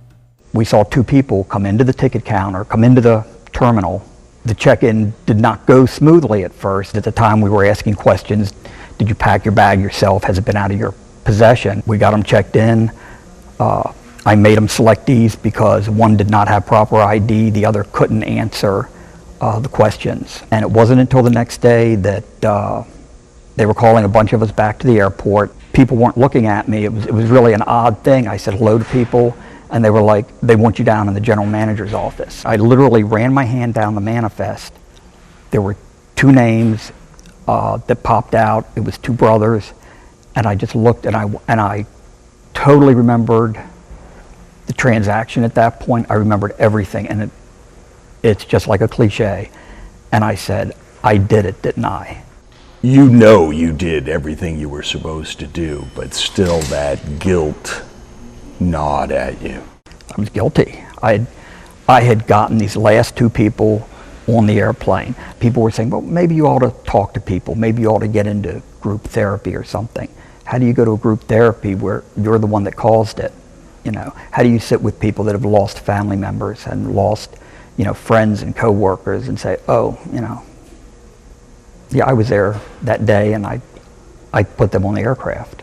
We saw 2 people come into the ticket counter, come into the terminal. The check-in did not go smoothly at first. At the time we were asking questions. Did you pack your bag yourself? Has it been out of your possession? We got them checked in. I made them select these because one did not have proper ID, the other couldn't answer the questions. And it wasn't until the next day that they were calling a bunch of us back to the airport. People weren't looking at me. It was really an odd thing. I said hello to people, and they were like, they want you down in the general manager's office. I literally ran my hand down the manifest. There were 2 names that popped out. It was 2 brothers, and I just looked, and I totally remembered the transaction at that point. I remembered everything, and it's just like a cliche. And I said, I did it, didn't I? You know you did everything you were supposed to do, but still that guilt gnawed at you. I was guilty. I had gotten these last 2 people on the airplane. People were saying, well, maybe you ought to talk to people. Maybe you ought to get into group therapy or something. How do you go to a group therapy where you're the one that caused it? You know, how do you sit with people that have lost family members and lost, friends and coworkers and say, oh, yeah, I was there that day and I put them on the aircraft.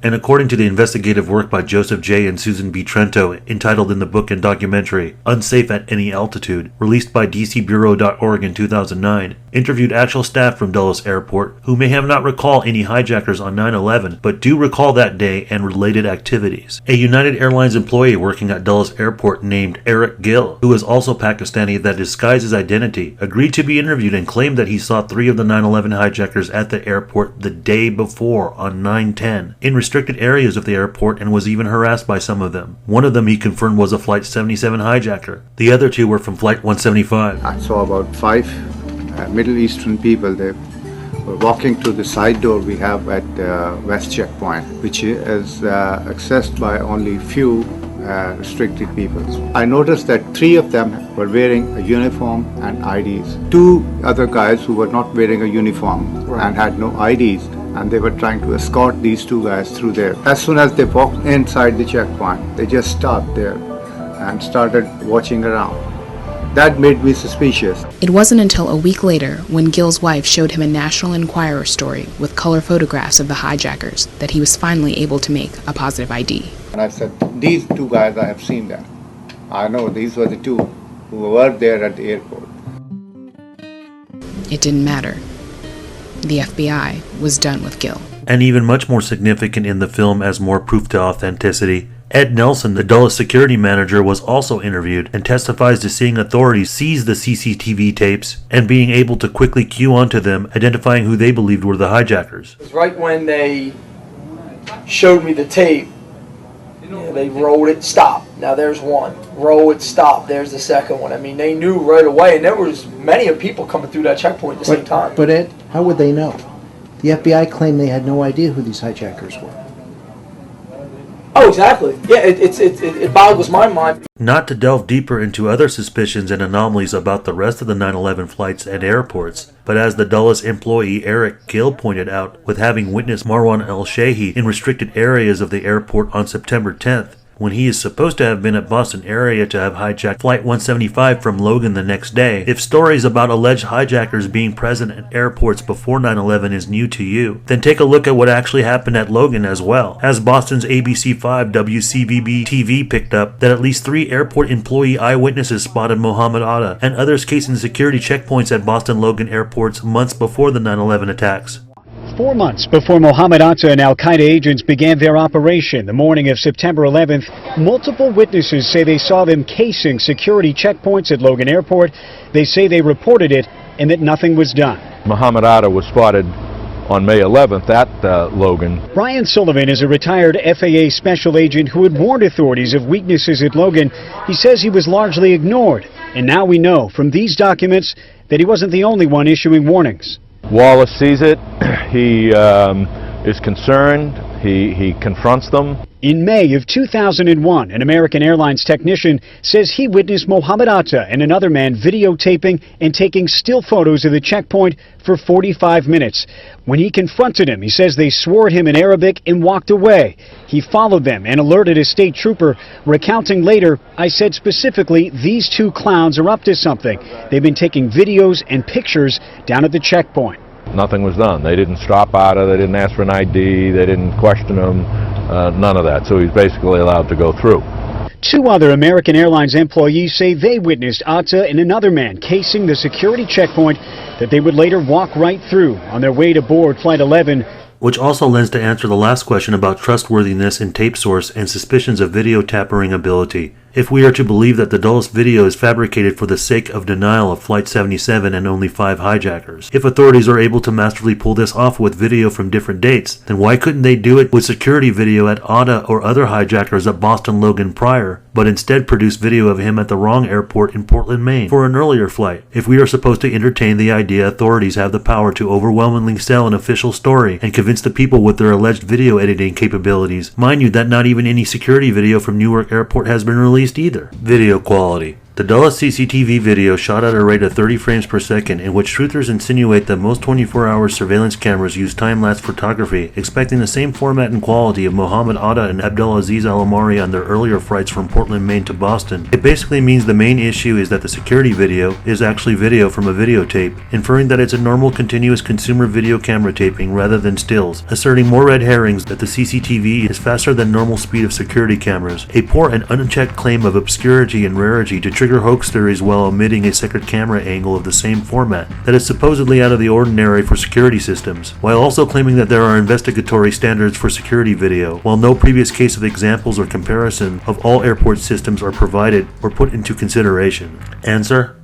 And according to the investigative work by Joseph J. and Susan B. Trento, entitled in the book and documentary Unsafe at Any Altitude, released by DCBureau.org in 2009, interviewed actual staff from Dulles Airport who may have not recalled any hijackers on 9/11, but do recall that day and related activities. A United Airlines employee working at Dulles Airport named Eric Gill, who is also Pakistani that disguised his identity, agreed to be interviewed and claimed that he saw 3 of the 9/11 hijackers at the airport the day before on 9/10 in restricted areas of the airport and was even harassed by some of them. One of them he confirmed was a Flight 77 hijacker. The other 2 were from Flight 175. I saw about 5 Middle Eastern people. They were walking to the side door we have at West Checkpoint, which is accessed by only few restricted people. I noticed that 3 of them were wearing a uniform and IDs. 2 other guys who were not wearing a uniform and had no IDs, and they were trying to escort these 2 guys through there. As soon as they walked inside the checkpoint, they just stopped there and started watching around. That made me suspicious. It wasn't until a week later, when Gill's wife showed him a National Enquirer story with color photographs of the hijackers, that he was finally able to make a positive ID. And I said, these 2 guys, I have seen them. I know these were the 2 who were there at the airport. It didn't matter. The FBI was done with Gill. And even much more significant in the film as more proof to authenticity, Ed Nelson, the Dulles security manager, was also interviewed and testifies to seeing authorities seize the CCTV tapes and being able to quickly cue onto them, identifying who they believed were the hijackers. It was right when they showed me the tape. They rolled it, stop. Now there's one. Roll it, stop. There's the second one. I mean, they knew right away, and there was many of people coming through that checkpoint at the same time. But Ed, how would they know? The FBI claimed they had no idea who these hijackers were. Oh, exactly. Yeah, it boggles my mind. Not to delve deeper into other suspicions and anomalies about the rest of the 9/11 flights and airports, but as the Dulles employee Eric Gill pointed out, with having witnessed Marwan Al-Hussayen in restricted areas of the airport on September 10th, when he is supposed to have been at Boston area to have hijacked Flight 175 from Logan the next day, if stories about alleged hijackers being present at airports before 9/11 is new to you, then take a look at what actually happened at Logan as well. As Boston's ABC5 WCVB TV picked up that at least 3 airport employee eyewitnesses spotted Mohammed Atta and others casing security checkpoints at Boston Logan airports months before the 9/11 attacks. 4 months before Mohammed Atta and Al-Qaeda agents began their operation the morning of September 11th, multiple witnesses say they saw them casing security checkpoints at Logan Airport. They say they reported it and that nothing was done. Mohammed Atta was spotted on May 11th at Logan. Brian Sullivan is a retired FAA special agent who had warned authorities of weaknesses at Logan. He says he was largely ignored, and now we know from these documents that he wasn't the only one issuing warnings. Wallace sees it. He is concerned. He confronts them. In May of 2001, an American Airlines technician says he witnessed Mohammed Atta and another man videotaping and taking still photos of the checkpoint for 45 minutes. When he confronted him, he says they swore at him in Arabic and walked away. He followed them and alerted a state trooper, recounting later, "I said specifically, these 2 clowns are up to something. They've been taking videos and pictures down at the checkpoint." Nothing was done. They didn't stop Atta. They didn't ask for an ID. They didn't question him. None of that. So he's basically allowed to go through. 2 other American Airlines employees say they witnessed Atta and another man casing the security checkpoint that they would later walk right through on their way to board Flight 11. Which also lends to answer the last question about trustworthiness in tape source and suspicions of video tampering ability. If we are to believe that the Dulles video is fabricated for the sake of denial of Flight 77 and only 5 hijackers, if authorities are able to masterfully pull this off with video from different dates, then why couldn't they do it with security video at Atta or other hijackers at Boston Logan prior, but instead produce video of him at the wrong airport in Portland, Maine for an earlier flight? If we are supposed to entertain the idea authorities have the power to overwhelmingly sell an official story and convince the people with their alleged video editing capabilities, mind you that not even any security video from Newark Airport has been released either. Video quality. The Dulles CCTV video shot at a rate of 30 frames per second, in which truthers insinuate that most 24-hour surveillance cameras use time-lapse photography, expecting the same format and quality of Mohammed Atta and Abdulaziz Al-Amari on their earlier flights from Portland, Maine to Boston. It basically means the main issue is that the security video is actually video from a videotape, inferring that it's a normal continuous consumer video camera taping rather than stills, asserting more red herrings that the CCTV is faster than normal speed of security cameras, a poor and unchecked claim of obscurity and rarity to trigger hoax theories while omitting a second camera angle of the same format that is supposedly out of the ordinary for security systems, while also claiming that there are investigatory standards for security video, while no previous case of examples or comparison of all airport systems are provided or put into consideration. Answer: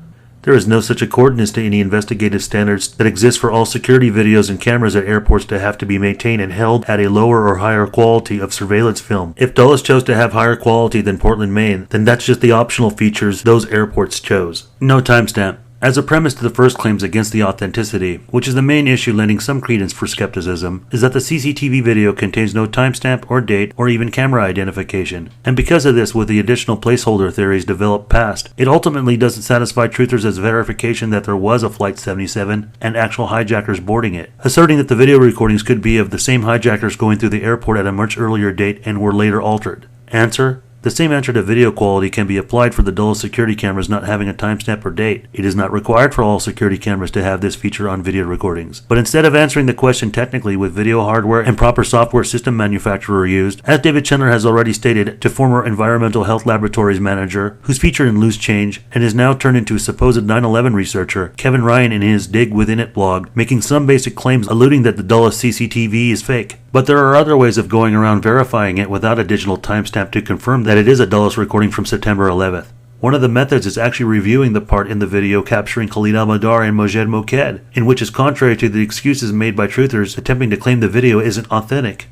there is no such accordance to any investigative standards that exist for all security videos and cameras at airports to have to be maintained and held at a lower or higher quality of surveillance film. If Dulles chose to have higher quality than Portland, Maine, then that's just the optional features those airports chose. No timestamp. As a premise to the first claims against the authenticity, which is the main issue lending some credence for skepticism, is that the CCTV video contains no timestamp or date or even camera identification. And because of this, with the additional placeholder theories developed past, it ultimately doesn't satisfy truthers as verification that there was a Flight 77 and actual hijackers boarding it, asserting that the video recordings could be of the same hijackers going through the airport at a much earlier date and were later altered. Answer: The same answer to video quality can be applied for the Dulles security cameras not having a timestamp or date. It is not required for all security cameras to have this feature on video recordings. But instead of answering the question technically with video hardware and proper software system manufacturer used, as David Chandler has already stated to former Environmental Health Laboratories manager, who's featured in Loose Change and is now turned into a supposed 9/11 researcher, Kevin Ryan in his Dig Within It blog, making some basic claims alluding that the Dulles CCTV is fake. But there are other ways of going around verifying it without a digital timestamp to confirm that it is a Dulles recording from September 11th. One of the methods is actually reviewing the part in the video capturing Khalid al-Mihdhar and Mojed Moked, in which is contrary to the excuses made by truthers attempting to claim the video isn't authentic.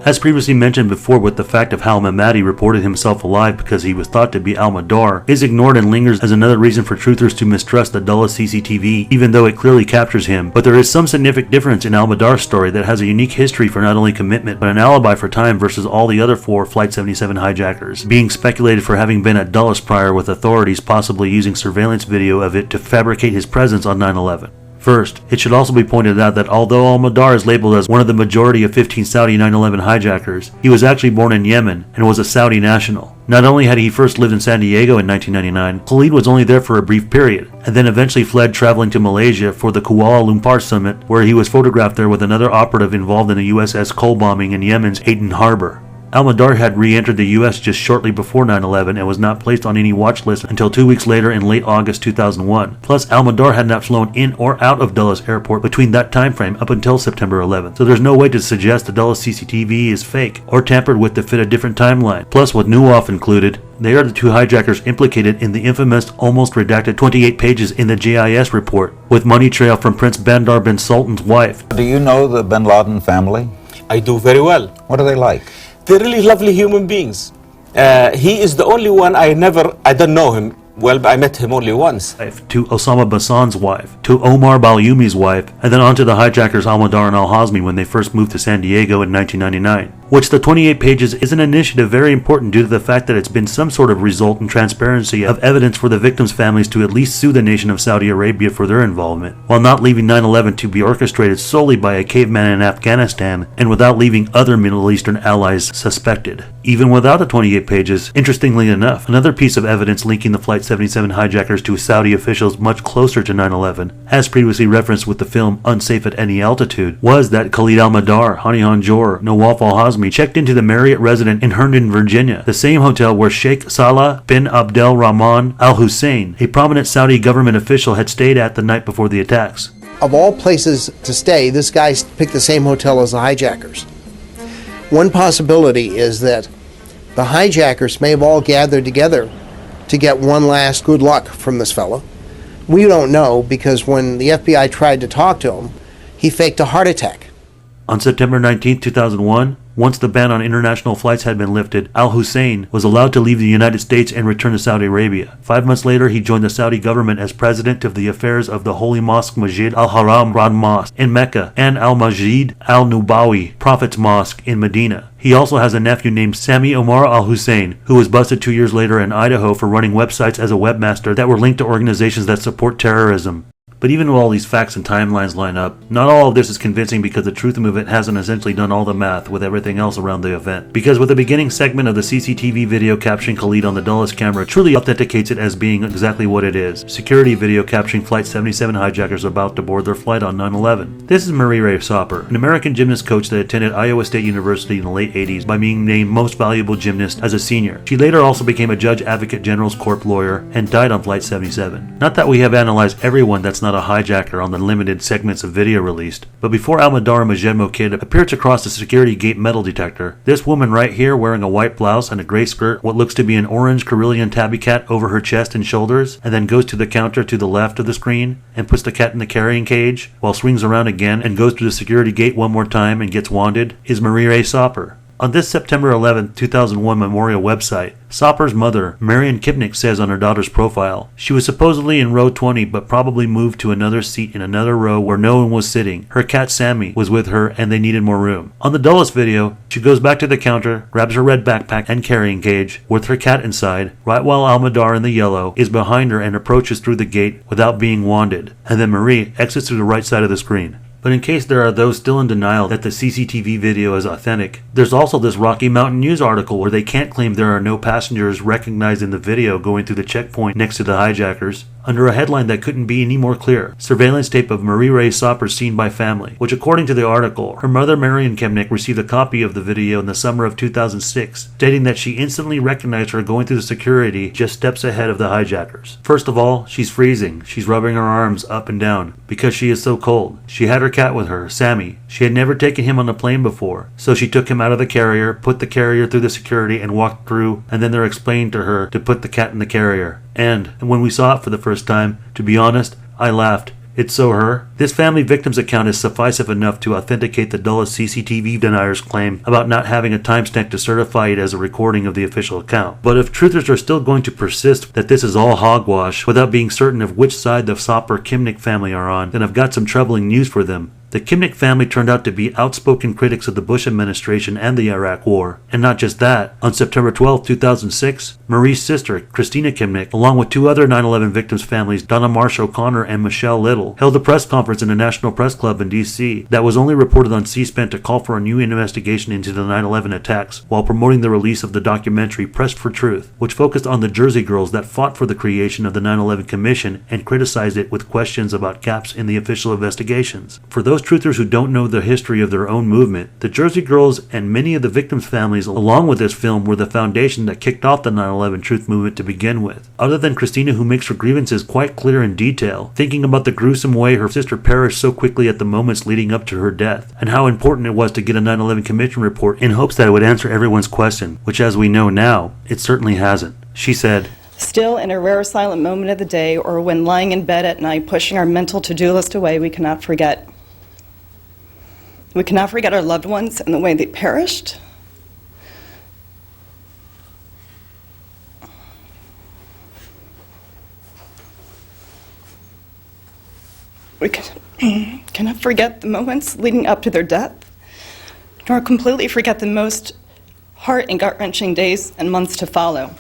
As previously mentioned before, with the fact of how Mahmadi reported himself alive because he was thought to be al-Mihdhar is ignored and lingers as another reason for truthers to mistrust the Dulles CCTV, even though it clearly captures him. But there is some significant difference in al-Mihdhar's story that has a unique history for not only commitment, but an alibi for time versus all the other 4 Flight 77 hijackers, being speculated for having been at Dulles prior, with authorities possibly using surveillance video of it to fabricate his presence on 9/11. First, it should also be pointed out that although al-Mihdhar is labeled as one of the majority of 15 Saudi 9/11 hijackers, he was actually born in Yemen and was a Saudi national. Not only had he first lived in San Diego in 1999, Khalid was only there for a brief period, and then eventually fled, traveling to Malaysia for the Kuala Lumpur summit, where he was photographed there with another operative involved in the USS Cole bombing in Yemen's Aden Harbor. Al-Mihdhar had re-entered the U.S. just shortly before 9/11 and was not placed on any watch list until 2 weeks later in late August 2001. Plus, Al-Mihdhar had not flown in or out of Dulles Airport between that time frame up until September 11th, so there's no way to suggest the Dulles CCTV is fake or tampered with to fit a different timeline. Plus, with Nuoff included, they are the 2 hijackers implicated in the infamous, almost redacted 28 pages in the JIS report, with money trail from Prince Bandar bin Sultan's wife. Do you know the bin Laden family? I do very well. What are they like? They're really lovely human beings. He is the only one I don't know him well, but I met him only once. To Osama Bassan's wife, to Omar Balyumi's wife, and then on to the hijackers Al-Mihdhar and Al-Hussayen when they first moved to San Diego in 1999. Which the 28 pages is an initiative very important due to the fact that it's been some sort of result in transparency of evidence for the victims' families to at least sue the nation of Saudi Arabia for their involvement, while not leaving 9/11 to be orchestrated solely by a caveman in Afghanistan and without leaving other Middle Eastern allies suspected. Even without the 28 pages, interestingly enough, another piece of evidence linking the Flight 77 hijackers to Saudi officials much closer to 9/11, as previously referenced with the film Unsafe at Any Altitude, was that Khalid al-Mihdhar, Hani Hanjour, Nawaf al-Hazmi checked into the Marriott residence in Herndon, Virginia, the same hotel where Sheikh Salah bin Abdel Rahman Al-Hussayen, a prominent Saudi government official, had stayed at the night before the attacks. Of all places to stay, this guy picked the same hotel as the hijackers. One possibility is that the hijackers may have all gathered together to get one last good luck from this fellow. We don't know, because when the FBI tried to talk to him, he faked a heart attack. On September 19, 2001, once the ban on international flights had been lifted, Al-Hussayen was allowed to leave the United States and return to Saudi Arabia. 5 months later, he joined the Saudi government as president of the affairs of the Holy Mosque Masjid Al-Haram Grand Mosque in Mecca and Al-Masjid Al-Nubawi Prophet's Mosque in Medina. He also has a nephew named Sami Omar Al-Hussayen, who was busted 2 years later in Idaho for running websites as a webmaster that were linked to organizations that support terrorism. But even though all these facts and timelines line up, not all of this is convincing, because the Truth Movement hasn't essentially done all the math with everything else around the event. Because with the beginning segment of the CCTV video capturing Khalid on the Dulles camera truly authenticates it as being exactly what it is. Security video capturing Flight 77 hijackers about to board their flight on 9/11. This is Mari-Rae Soper, an American gymnast coach that attended Iowa State University in the late 80s by being named Most Valuable Gymnast as a senior. She later also became a Judge Advocate General's Corp lawyer and died on Flight 77. Not that we have analyzed everyone that's not a hijacker on the limited segments of video released, but before Al-Mihdhar and Mojed Moked appeared to cross the security gate metal detector, this woman right here, wearing a white blouse and a gray skirt, what looks to be an orange Carillion tabby cat over her chest and shoulders, and then goes to the counter to the left of the screen and puts the cat in the carrying cage, while swings around again and goes through the security gate one more time and gets wanded, is Mari-Rae Soper. On this September 11, 2001 memorial website, Soper's mother, Marion Kipnick, says on her daughter's profile, she was supposedly in row 20 but probably moved to another seat in another row where no one was sitting. Her cat Sammy was with her and they needed more room. On the Dulles video, she goes back to the counter, grabs her red backpack and carrying cage with her cat inside, right while Al-Mihdhar in the yellow is behind her and approaches through the gate without being wanded, and then Marie exits to the right side of the screen. But in case there are those still in denial that the CCTV video is authentic, there's also this Rocky Mountain News article where they can't claim there are no passengers recognized in the video going through the checkpoint next to the hijackers, under a headline that couldn't be any more clear: surveillance tape of Mari-Rae Sopper seen by family, which according to the article, her mother Marion Kemnick received a copy of the video in the summer of 2006, stating that she instantly recognized her going through the security just steps ahead of the hijackers. First of all, she's freezing. She's rubbing her arms up and down because she is so cold. She had her cat with her, Sammy. She had never taken him on a plane before, so she took him out of the carrier, put the carrier through the security and walked through, and then they're explaining to her to put the cat in the carrier. And when we saw it for the first time, to be honest, I laughed. It's so her. This family victim's account is sufficient enough to authenticate the dullest CCTV denier's claim about not having a timestamp to certify it as a recording of the official account. But if truthers are still going to persist that this is all hogwash without being certain of which side the Sopper-Kemnick family are on, then I've got some troubling news for them. The Kemnick family turned out to be outspoken critics of the Bush administration and the Iraq War. And not just that, on September 12, 2006, Marie's sister, Christina Kemnick, along with two other 9/11 victims' families, Donna Marsh O'Connor and Michelle Little, held a press conference in the National Press Club in D.C. that was only reported on C-SPAN to call for a new investigation into the 9/11 attacks, while promoting the release of the documentary Pressed for Truth, which focused on the Jersey girls that fought for the creation of the 9/11 Commission and criticized it with questions about gaps in the official investigations. For those truthers who don't know the history of their own movement, the Jersey girls and many of the victims' families along with this film were the foundation that kicked off the 9/11 truth movement to begin with. Other than Christina, who makes her grievances quite clear in detail, thinking about the gruesome way her sister perished so quickly at the moments leading up to her death, and how important it was to get a 9/11 Commission report in hopes that it would answer everyone's question, which as we know now, it certainly hasn't. She said, "Still, in a rare silent moment of the day, or when lying in bed at night pushing our mental to-do list away, we cannot forget. We cannot forget our loved ones and the way they perished. We cannot forget the moments leading up to their death, nor completely forget the most heart and gut-wrenching days and months to follow.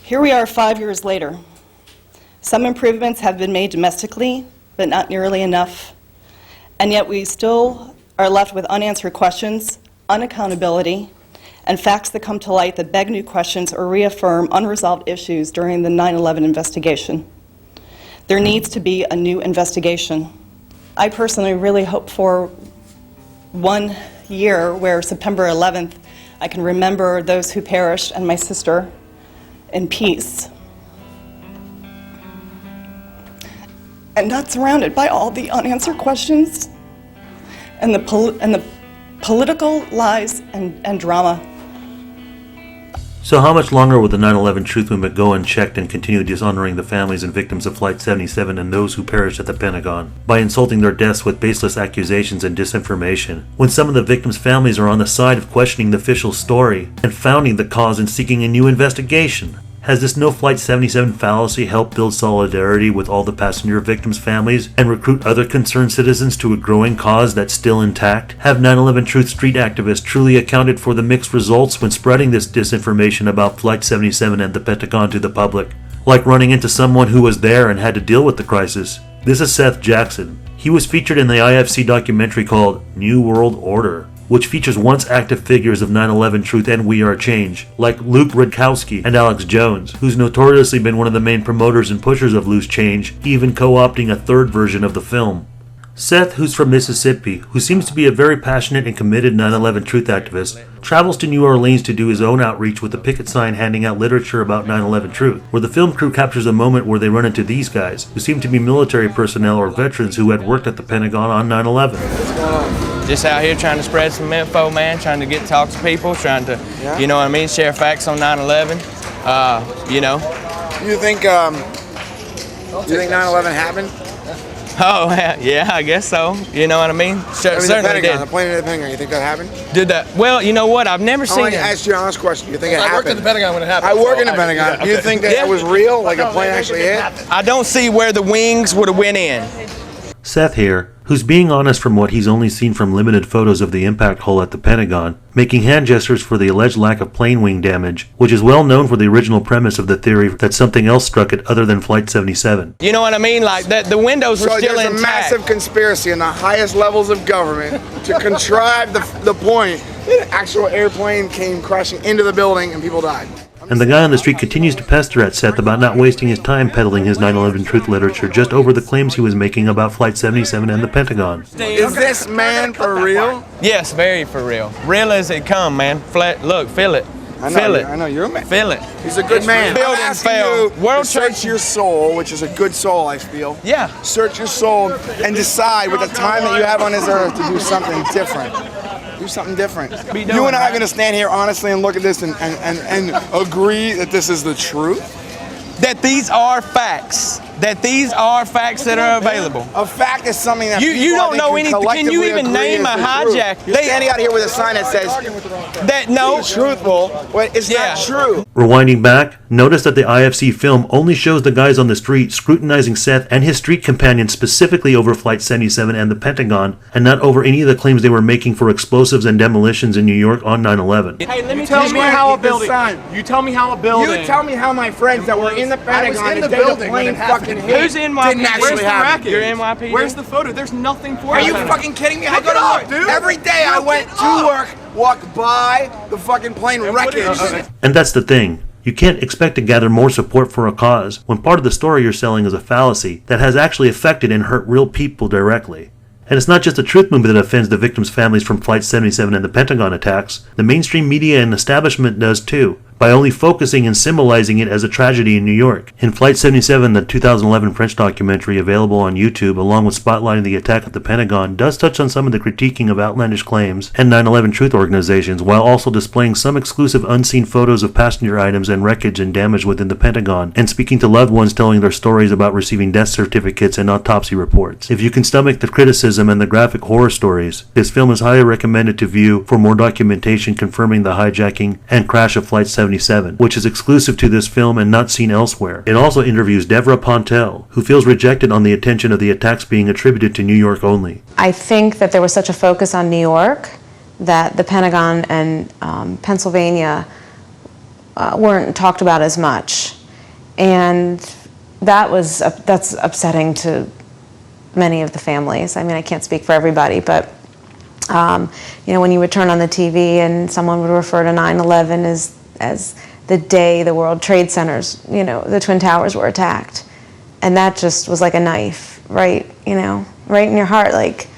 Here we are 5 years later. Some improvements have been made domestically, but not nearly enough. And yet we still are left with unanswered questions, unaccountability, and facts that come to light that beg new questions or reaffirm unresolved issues during the 9/11 investigation. There needs to be a new investigation. I personally really hope for 1 year where September 11th, I can remember those who perished and my sister in peace. And not surrounded by all the unanswered questions and the political lies and drama." So how much longer will the 9/11 truth movement go unchecked and continue dishonoring the families and victims of Flight 77 and those who perished at the Pentagon by insulting their deaths with baseless accusations and disinformation, when some of the victims' families are on the side of questioning the official story and founding the cause and seeking a new investigation? Has this no Flight 77 fallacy helped build solidarity with all the passenger victims' families and recruit other concerned citizens to a growing cause that's still intact? Have 9/11 Truth Street activists truly accounted for the mixed results when spreading this disinformation about Flight 77 and the Pentagon to the public? Like running into someone who was there and had to deal with the crisis. This is Seth Jackson. He was featured in the IFC documentary called New World Order, which features once active figures of 9/11 Truth and We Are Change, like Luke Rudkowski and Alex Jones, who's notoriously been one of the main promoters and pushers of Loose Change, even co-opting a third version of the film. Seth, who's from Mississippi, who seems to be a very passionate and committed 9/11 Truth activist, travels to New Orleans to do his own outreach with a picket sign handing out literature about 9/11 Truth, where the film crew captures a moment where they run into these guys, who seem to be military personnel or veterans who had worked at the Pentagon on 9/11. Just out here trying to spread some info, man, trying to talk to people, trying to, you know what I mean, share facts on 9/11, you know. You think 9/11 happened? Oh, yeah, I guess so. You know what I mean? Certainly did. The plane in the Pentagon, you think that happened? Did that? Well, you know what? I've never seen it. I asked you an honest question. You think it happened? I worked in the Pentagon when it happened. I work in the Pentagon. Do you think that it was real, like a plane actually hit? I don't see where the wings would have went in. Seth here, who's being honest from what he's only seen from limited photos of the impact hole at the Pentagon, making hand gestures for the alleged lack of plane wing damage, which is well known for the original premise of the theory that something else struck it other than Flight 77. You know what I mean? Like, the windows were still there's intact. a massive conspiracy in the highest levels of government to contrive the point that an actual airplane came crashing into the building and people died. And the guy on the street continues to pester at Seth about not wasting his time peddling his 9/11 truth literature just over the claims he was making about Flight 77 and the Pentagon. Is this man for real? Yes, very for real. Real as it come, man. Look, feel it. Feel it. I know, you're a man. Feel it. He's a good man. Building I'm asking fell. you World to search your soul, which is a good soul, I feel. Yeah. Search your soul and decide with the time that you have on this earth to do something different. Do something different. You and I are going to stand here honestly and look at this and agree that this is the truth? That these are facts. That these are facts that are available. A fact is something that you don't know anything. Can you even name a hijack? You're standing out here with a sign that says that no truthful, but it's not true. Rewinding back, notice that the IFC film only shows the guys on the street scrutinizing Seth and his street companions specifically over Flight 77 and the Pentagon, and not over any of the claims they were making for explosives and demolitions in New York on 9/11. Hey, let me tell me how a building. You tell me how a building. You tell me how my friends that were in the Pentagon the building plane fucking hit. Who's NYPD? Where's the racket? You're NYPD? Where's the photo? There's nothing for it. Are you fucking kidding me? I go to work, dude. Every day I went to work, walked by the fucking plane wreckage. And that's the thing. You can't expect to gather more support for a cause when part of the story you're selling is a fallacy that has actually affected and hurt real people directly. And it's not just the truth movement that offends the victims' families from Flight 77 and the Pentagon attacks. The mainstream media and establishment does too, by only focusing and symbolizing it as a tragedy in New York. In Flight 77, the 2011 French documentary available on YouTube, along with spotlighting the attack at the Pentagon, does touch on some of the critiquing of outlandish claims and 9/11 truth organizations, while also displaying some exclusive unseen photos of passenger items and wreckage and damage within the Pentagon, and speaking to loved ones telling their stories about receiving death certificates and autopsy reports. If you can stomach the criticism and the graphic horror stories, this film is highly recommended to view for more documentation confirming the hijacking and crash of Flight 77, which is exclusive to this film and not seen elsewhere. It also interviews Deborah Pontel, who feels rejected on the attention of the attacks being attributed to New York only. I think that there was such a focus on New York that the Pentagon and Pennsylvania weren't talked about as much, and that's upsetting to many of the families. I mean, I can't speak for everybody, but you know, when you would turn on the TV and someone would refer to 9/11 as the day the World Trade Centers, you know, the Twin Towers were attacked, and that just was like a knife, right, you know, right in your heart. Like,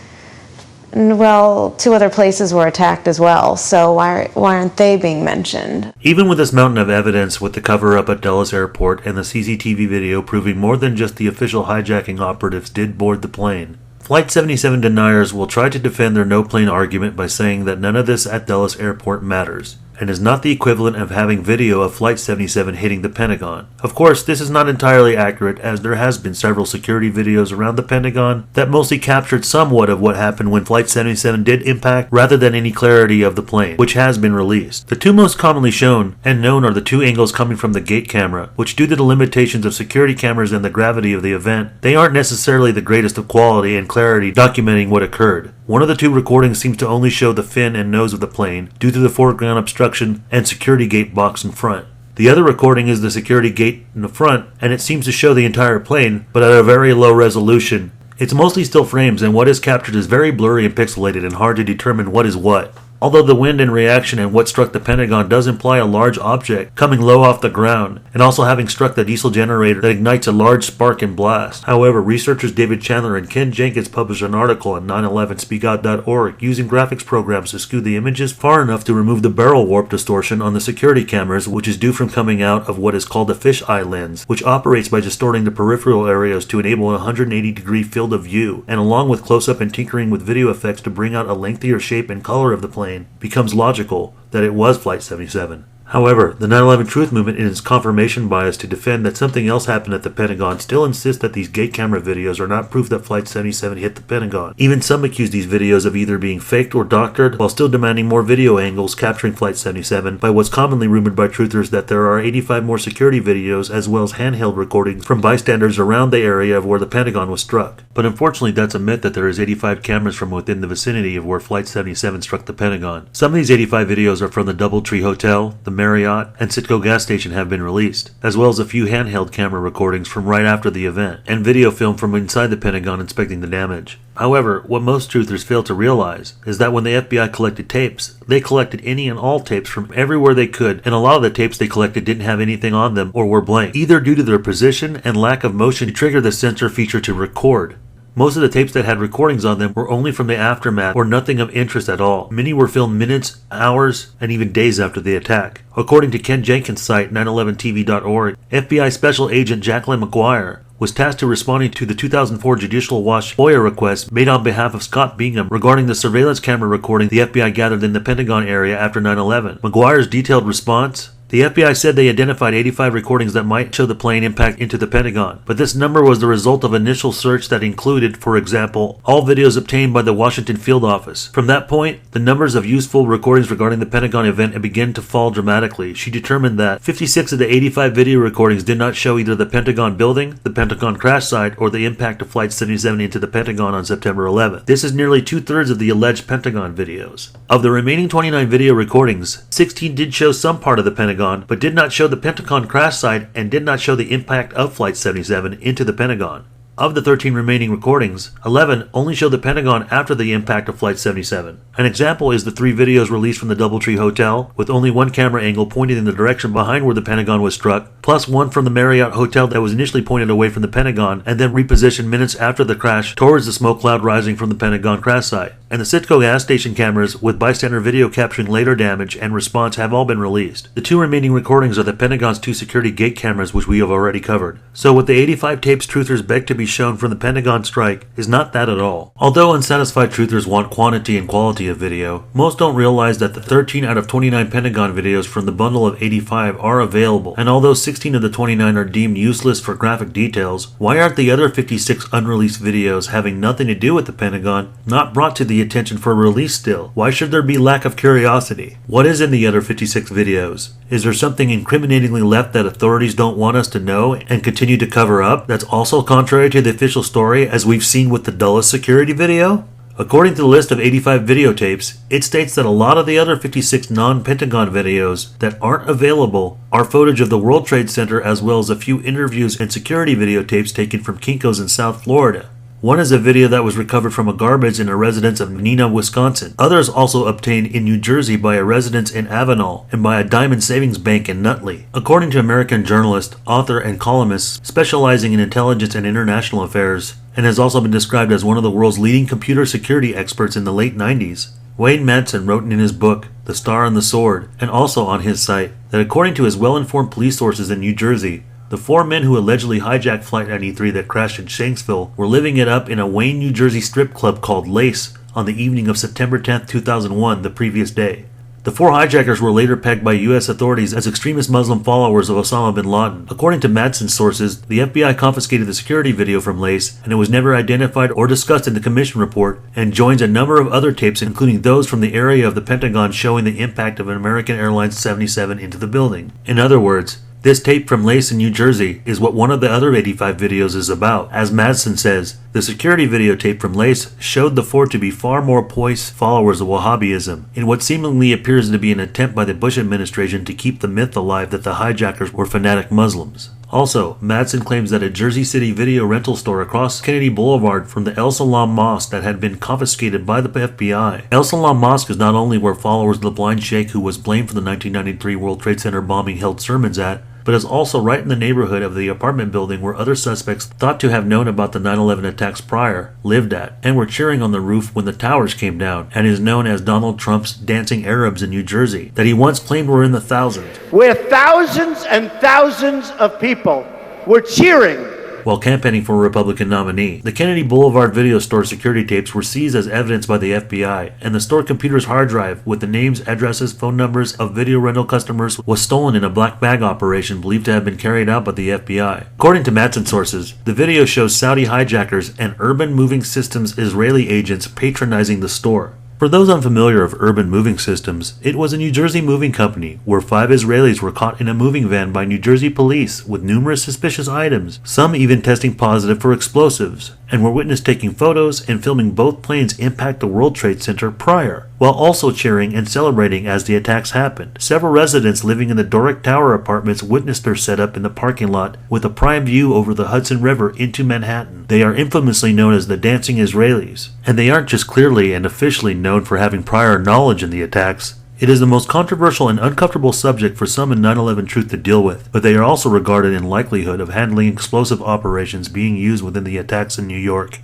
well, 2 other places were attacked as well, so why aren't they being mentioned? Even with this mountain of evidence, with the cover-up at Dulles Airport and the CCTV video proving more than just the official hijacking operatives did board the plane, Flight 77 deniers will try to defend their no-plane argument by saying that none of this at Dulles Airport matters, and is not the equivalent of having video of Flight 77 hitting the Pentagon. Of course, this is not entirely accurate, as there has been several security videos around the Pentagon that mostly captured somewhat of what happened when Flight 77 did impact, rather than any clarity of the plane, which has been released. The 2 most commonly shown and known are the 2 angles coming from the gate camera, which due to the limitations of security cameras and the gravity of the event, they aren't necessarily the greatest of quality and clarity documenting what occurred. One of the 2 recordings seems to only show the fin and nose of the plane due to the foreground obstruction and security gate box in front. The other recording is the security gate in the front, and it seems to show the entire plane, but at a very low resolution. It's mostly still frames, and what is captured is very blurry and pixelated and hard to determine what is what. Although the wind and reaction and what struck the Pentagon does imply a large object coming low off the ground, and also having struck the diesel generator that ignites a large spark and blast. However, researchers David Chandler and Ken Jenkins published an article on 911speakout.org using graphics programs to skew the images far enough to remove the barrel warp distortion on the security cameras, which is due from coming out of what is called a fisheye lens, which operates by distorting the peripheral areas to enable a 180-degree field of view, and along with close-up and tinkering with video effects to bring out a lengthier shape and color of the plane, becomes logical that it was Flight 77. However, the 9/11 Truth Movement, in its confirmation bias to defend that something else happened at the Pentagon, still insists that these gate camera videos are not proof that Flight 77 hit the Pentagon. Even some accuse these videos of either being faked or doctored, while still demanding more video angles capturing Flight 77 by what's commonly rumored by truthers that there are 85 more security videos as well as handheld recordings from bystanders around the area of where the Pentagon was struck. But unfortunately, that's a myth that there is 85 cameras from within the vicinity of where Flight 77 struck the Pentagon. Some of these 85 videos are from the DoubleTree Hotel, the Marriott, and Citgo gas station have been released, as well as a few handheld camera recordings from right after the event, and video film from inside the Pentagon inspecting the damage. However, what most truthers fail to realize is that when the FBI collected tapes, they collected any and all tapes from everywhere they could, and a lot of the tapes they collected didn't have anything on them or were blank, either due to their position and lack of motion to trigger the sensor feature to record. Most of the tapes that had recordings on them were only from the aftermath or nothing of interest at all. Many were filmed minutes, hours, and even days after the attack. According to Ken Jenkins' site, 911tv.org, FBI Special Agent Jacqueline McGuire was tasked to responding to the 2004 Judicial Watch FOIA request made on behalf of Scott Bingham regarding the surveillance camera recording the FBI gathered in the Pentagon area after 9/11. McGuire's detailed response: the FBI said they identified 85 recordings that might show the plane impact into the Pentagon, but this number was the result of initial search that included, for example, all videos obtained by the Washington Field Office. From that point, the numbers of useful recordings regarding the Pentagon event began to fall dramatically. She determined that 56 of the 85 video recordings did not show either the Pentagon building, the Pentagon crash site, or the impact of Flight 77 into the Pentagon on September 11th. This is nearly 2/3 of the alleged Pentagon videos. Of the remaining 29 video recordings, 16 did show some part of the Pentagon, but did not show the Pentagon crash site and did not show the impact of Flight 77 into the Pentagon. Of the 13 remaining recordings, 11 only show the Pentagon after the impact of Flight 77. An example is the 3 videos released from the DoubleTree Hotel, with only one camera angle pointed in the direction behind where the Pentagon was struck, plus one from the Marriott Hotel that was initially pointed away from the Pentagon and then repositioned minutes after the crash towards the smoke cloud rising from the Pentagon crash site. And the Citgo gas station cameras with bystander video capturing later damage and response have all been released. The 2 remaining recordings are the Pentagon's 2 security gate cameras, which we have already covered. So what the 85 tapes truthers beg to be shown from the Pentagon strike is not that at all. Although unsatisfied truthers want quantity and quality of video, most don't realize that the 13 out of 29 Pentagon videos from the bundle of 85 are available, and although 16 of the 29 are deemed useless for graphic details, why aren't the other 56 unreleased videos having nothing to do with the Pentagon not brought to the attention for release still? Why should there be lack of curiosity? What is in the other 56 videos? Is there something incriminatingly left that authorities don't want us to know and continue to cover up that's also contrary to the official story, as we've seen with the dullest security video? According to the list of 85 videotapes, it states that a lot of the other 56 non-Pentagon videos that aren't available are footage of the World Trade Center, as well as a few interviews and security videotapes taken from Kinko's in South Florida. One is a video that was recovered from a garbage in a residence of Neenah, Wisconsin. Others also obtained in New Jersey by a residence in Avenal and by a Diamond Savings Bank in Nutley. According to American journalist, author, and columnist specializing in intelligence and international affairs, and has also been described as one of the world's leading computer security experts in the late 90s, Wayne Madsen wrote in his book, The Star and the Sword, and also on his site, that according to his well-informed police sources in New Jersey, the 4 men who allegedly hijacked Flight 93 that crashed in Shanksville were living it up in a Wayne, New Jersey strip club called Lace on the evening of September 10, 2001, the previous day. The 4 hijackers were later pegged by U.S. authorities as extremist Muslim followers of Osama bin Laden. According to Madsen's sources, the FBI confiscated the security video from Lace, and it was never identified or discussed in the commission report, and joins a number of other tapes, including those from the area of the Pentagon showing the impact of an American Airlines 77 into the building. In other words, this tape from Lace in New Jersey is what one of the other 85 videos is about. As Madsen says, the security videotape from Lace showed the 4 to be far more pious followers of Wahhabism, in what seemingly appears to be an attempt by the Bush administration to keep the myth alive that the hijackers were fanatic Muslims. Also, Madsen claims that a Jersey City video rental store across Kennedy Boulevard from the El Salam Mosque that had been confiscated by the FBI. El Salam Mosque is not only where followers of the blind sheikh who was blamed for the 1993 World Trade Center bombing held sermons at, but is also right in the neighborhood of the apartment building where other suspects thought to have known about the 9/11 attacks prior lived at, and were cheering on the roof when the towers came down, and is known as Donald Trump's dancing Arabs in New Jersey, that he once claimed were in the thousands. Where thousands and thousands of people were cheering while campaigning for a Republican nominee. The Kennedy Boulevard video store security tapes were seized as evidence by the FBI, and the store computer's hard drive with the names, addresses, phone numbers of video rental customers was stolen in a black bag operation believed to have been carried out by the FBI. According to Matson sources, the video shows Saudi hijackers and Urban Moving Systems Israeli agents patronizing the store. For those unfamiliar of Urban Moving Systems, it was a New Jersey moving company where 5 Israelis were caught in a moving van by New Jersey police with numerous suspicious items, some even testing positive for explosives, and were witnessed taking photos and filming both planes impact the World Trade Center prior, while also cheering and celebrating as the attacks happened. Several residents living in the Doric Tower apartments witnessed their setup in the parking lot with a prime view over the Hudson River into Manhattan. They are infamously known as the Dancing Israelis, and they aren't just clearly and officially known for having prior knowledge in the attacks. It is the most controversial and uncomfortable subject for some in 9/11 truth to deal with, but they are also regarded in likelihood of handling explosive operations being used within the attacks in New York.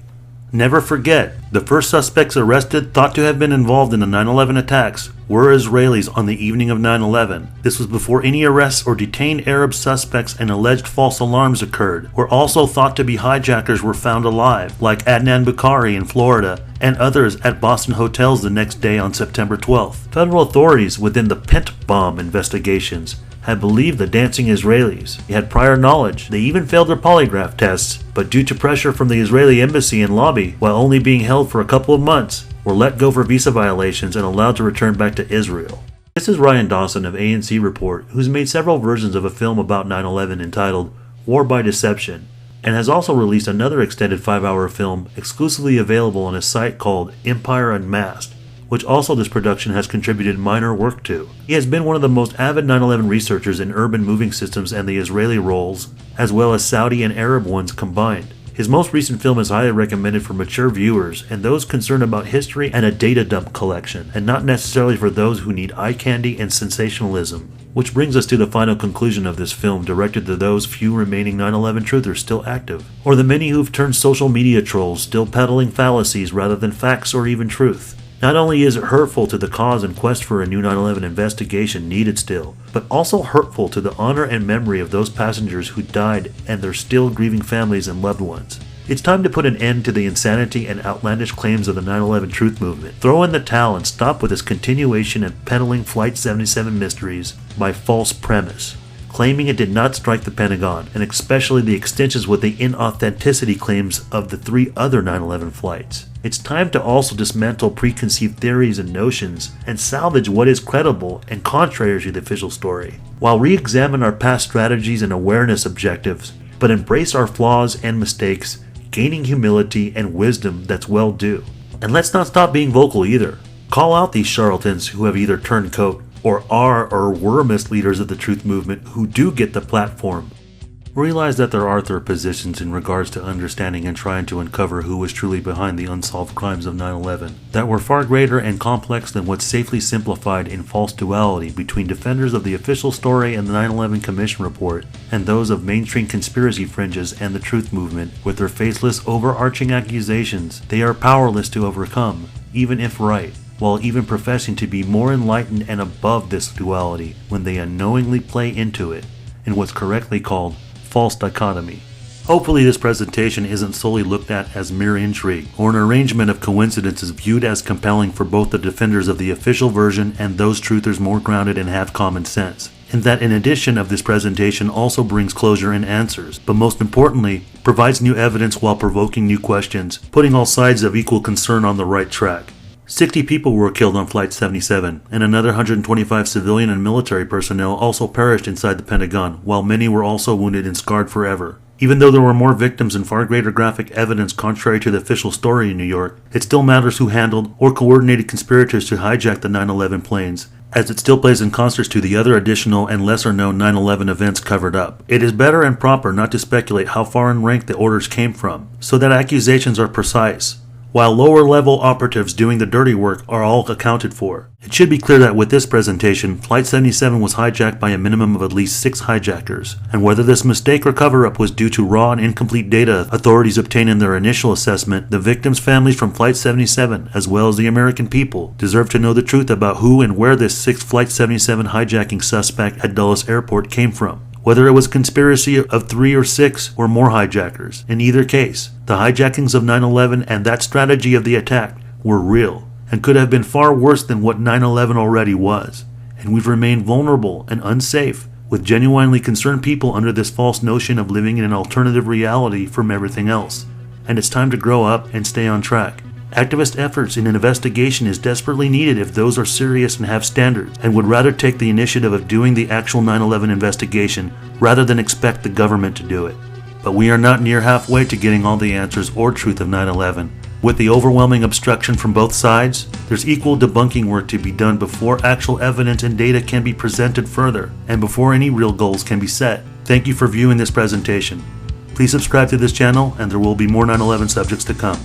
Never forget, the first suspects arrested thought to have been involved in the 9/11 attacks were Israelis on the evening of 9/11. This was before any arrests or detained Arab suspects and alleged false alarms occurred, or also thought to be hijackers were found alive, like Adnan Bukhari in Florida, and others at Boston hotels the next day on September 12th. Federal authorities within the Pent bomb investigations had believed the Dancing Israelis. They had prior knowledge. They even failed their polygraph tests, but due to pressure from the Israeli embassy and lobby, while only being held for a couple of months, were let go for visa violations and allowed to return back to Israel. This is Ryan Dawson of ANC Report, who's made several versions of a film about 9/11 entitled War by Deception, and has also released another extended 5-hour film exclusively available on his site called Empire Unmasked, which also this production has contributed minor work to. He has been one of the most avid 9/11 researchers in urban moving systems and the Israeli roles, as well as Saudi and Arab ones combined. His most recent film is highly recommended for mature viewers and those concerned about history and a data dump collection, and not necessarily for those who need eye candy and sensationalism. Which brings us to the final conclusion of this film, directed to those few remaining 9/11 truthers still active, or the many who've turned social media trolls still peddling fallacies rather than facts or even truth. Not only is it hurtful to the cause and quest for a new 9/11 investigation needed still, but also hurtful to the honor and memory of those passengers who died and their still grieving families and loved ones. It's time to put an end to the insanity and outlandish claims of the 9/11 truth movement. Throw in the towel and stop with this continuation of peddling Flight 77 mysteries by false premise, claiming it did not strike the Pentagon, and especially the extensions with the inauthenticity claims of the 3 other 9/11 flights. It's time to also dismantle preconceived theories and notions and salvage what is credible and contrary to the official story, while re-examine our past strategies and awareness objectives, but embrace our flaws and mistakes, gaining humility and wisdom that's well due. And let's not stop being vocal either. Call out these charlatans who have either turned coat or are or were misleaders of the truth movement who do get the platform. Realize that there are third positions in regards to understanding and trying to uncover who was truly behind the unsolved crimes of 9/11 that were far greater and complex than what's safely simplified in false duality between defenders of the official story and the 9/11 Commission report and those of mainstream conspiracy fringes and the truth movement with their faceless overarching accusations they are powerless to overcome, even if right, while even professing to be more enlightened and above this duality when they unknowingly play into it in what's correctly called false dichotomy. Hopefully this presentation isn't solely looked at as mere intrigue or an arrangement of coincidences viewed as compelling for both the defenders of the official version and those truthers more grounded and have common sense, and that in addition of this presentation also brings closure and answers, but most importantly provides new evidence while provoking new questions, putting all sides of equal concern on the right track. 60 people were killed on Flight 77, and another 125 civilian and military personnel also perished inside the Pentagon, while many were also wounded and scarred forever. Even though there were more victims and far greater graphic evidence contrary to the official story in New York, it still matters who handled or coordinated conspirators to hijack the 9/11 planes, as it still plays in concert to the other additional and lesser known 9/11 events covered up. It is better and proper not to speculate how far in rank the orders came from, so that accusations are precise, while lower-level operatives doing the dirty work are all accounted for. It should be clear that with this presentation, Flight 77 was hijacked by a minimum of at least 6 hijackers, and whether this mistake or cover-up was due to raw and incomplete data authorities obtained in their initial assessment, the victims' families from Flight 77, as well as the American people, deserve to know the truth about who and where this 6th Flight 77 hijacking suspect at Dulles Airport came from. Whether it was a conspiracy of 3 or 6 or more hijackers, in either case, the hijackings of 9/11 and that strategy of the attack were real and could have been far worse than what 9/11 already was. And we've remained vulnerable and unsafe with genuinely concerned people under this false notion of living in an alternative reality from everything else. And it's time to grow up and stay on track. Activist efforts in an investigation is desperately needed if those are serious and have standards, and would rather take the initiative of doing the actual 9/11 investigation rather than expect the government to do it. But we are not near halfway to getting all the answers or truth of 9/11. With the overwhelming obstruction from both sides, there's equal debunking work to be done before actual evidence and data can be presented further, and before any real goals can be set. Thank you for viewing this presentation. Please subscribe to this channel, and there will be more 9/11 subjects to come.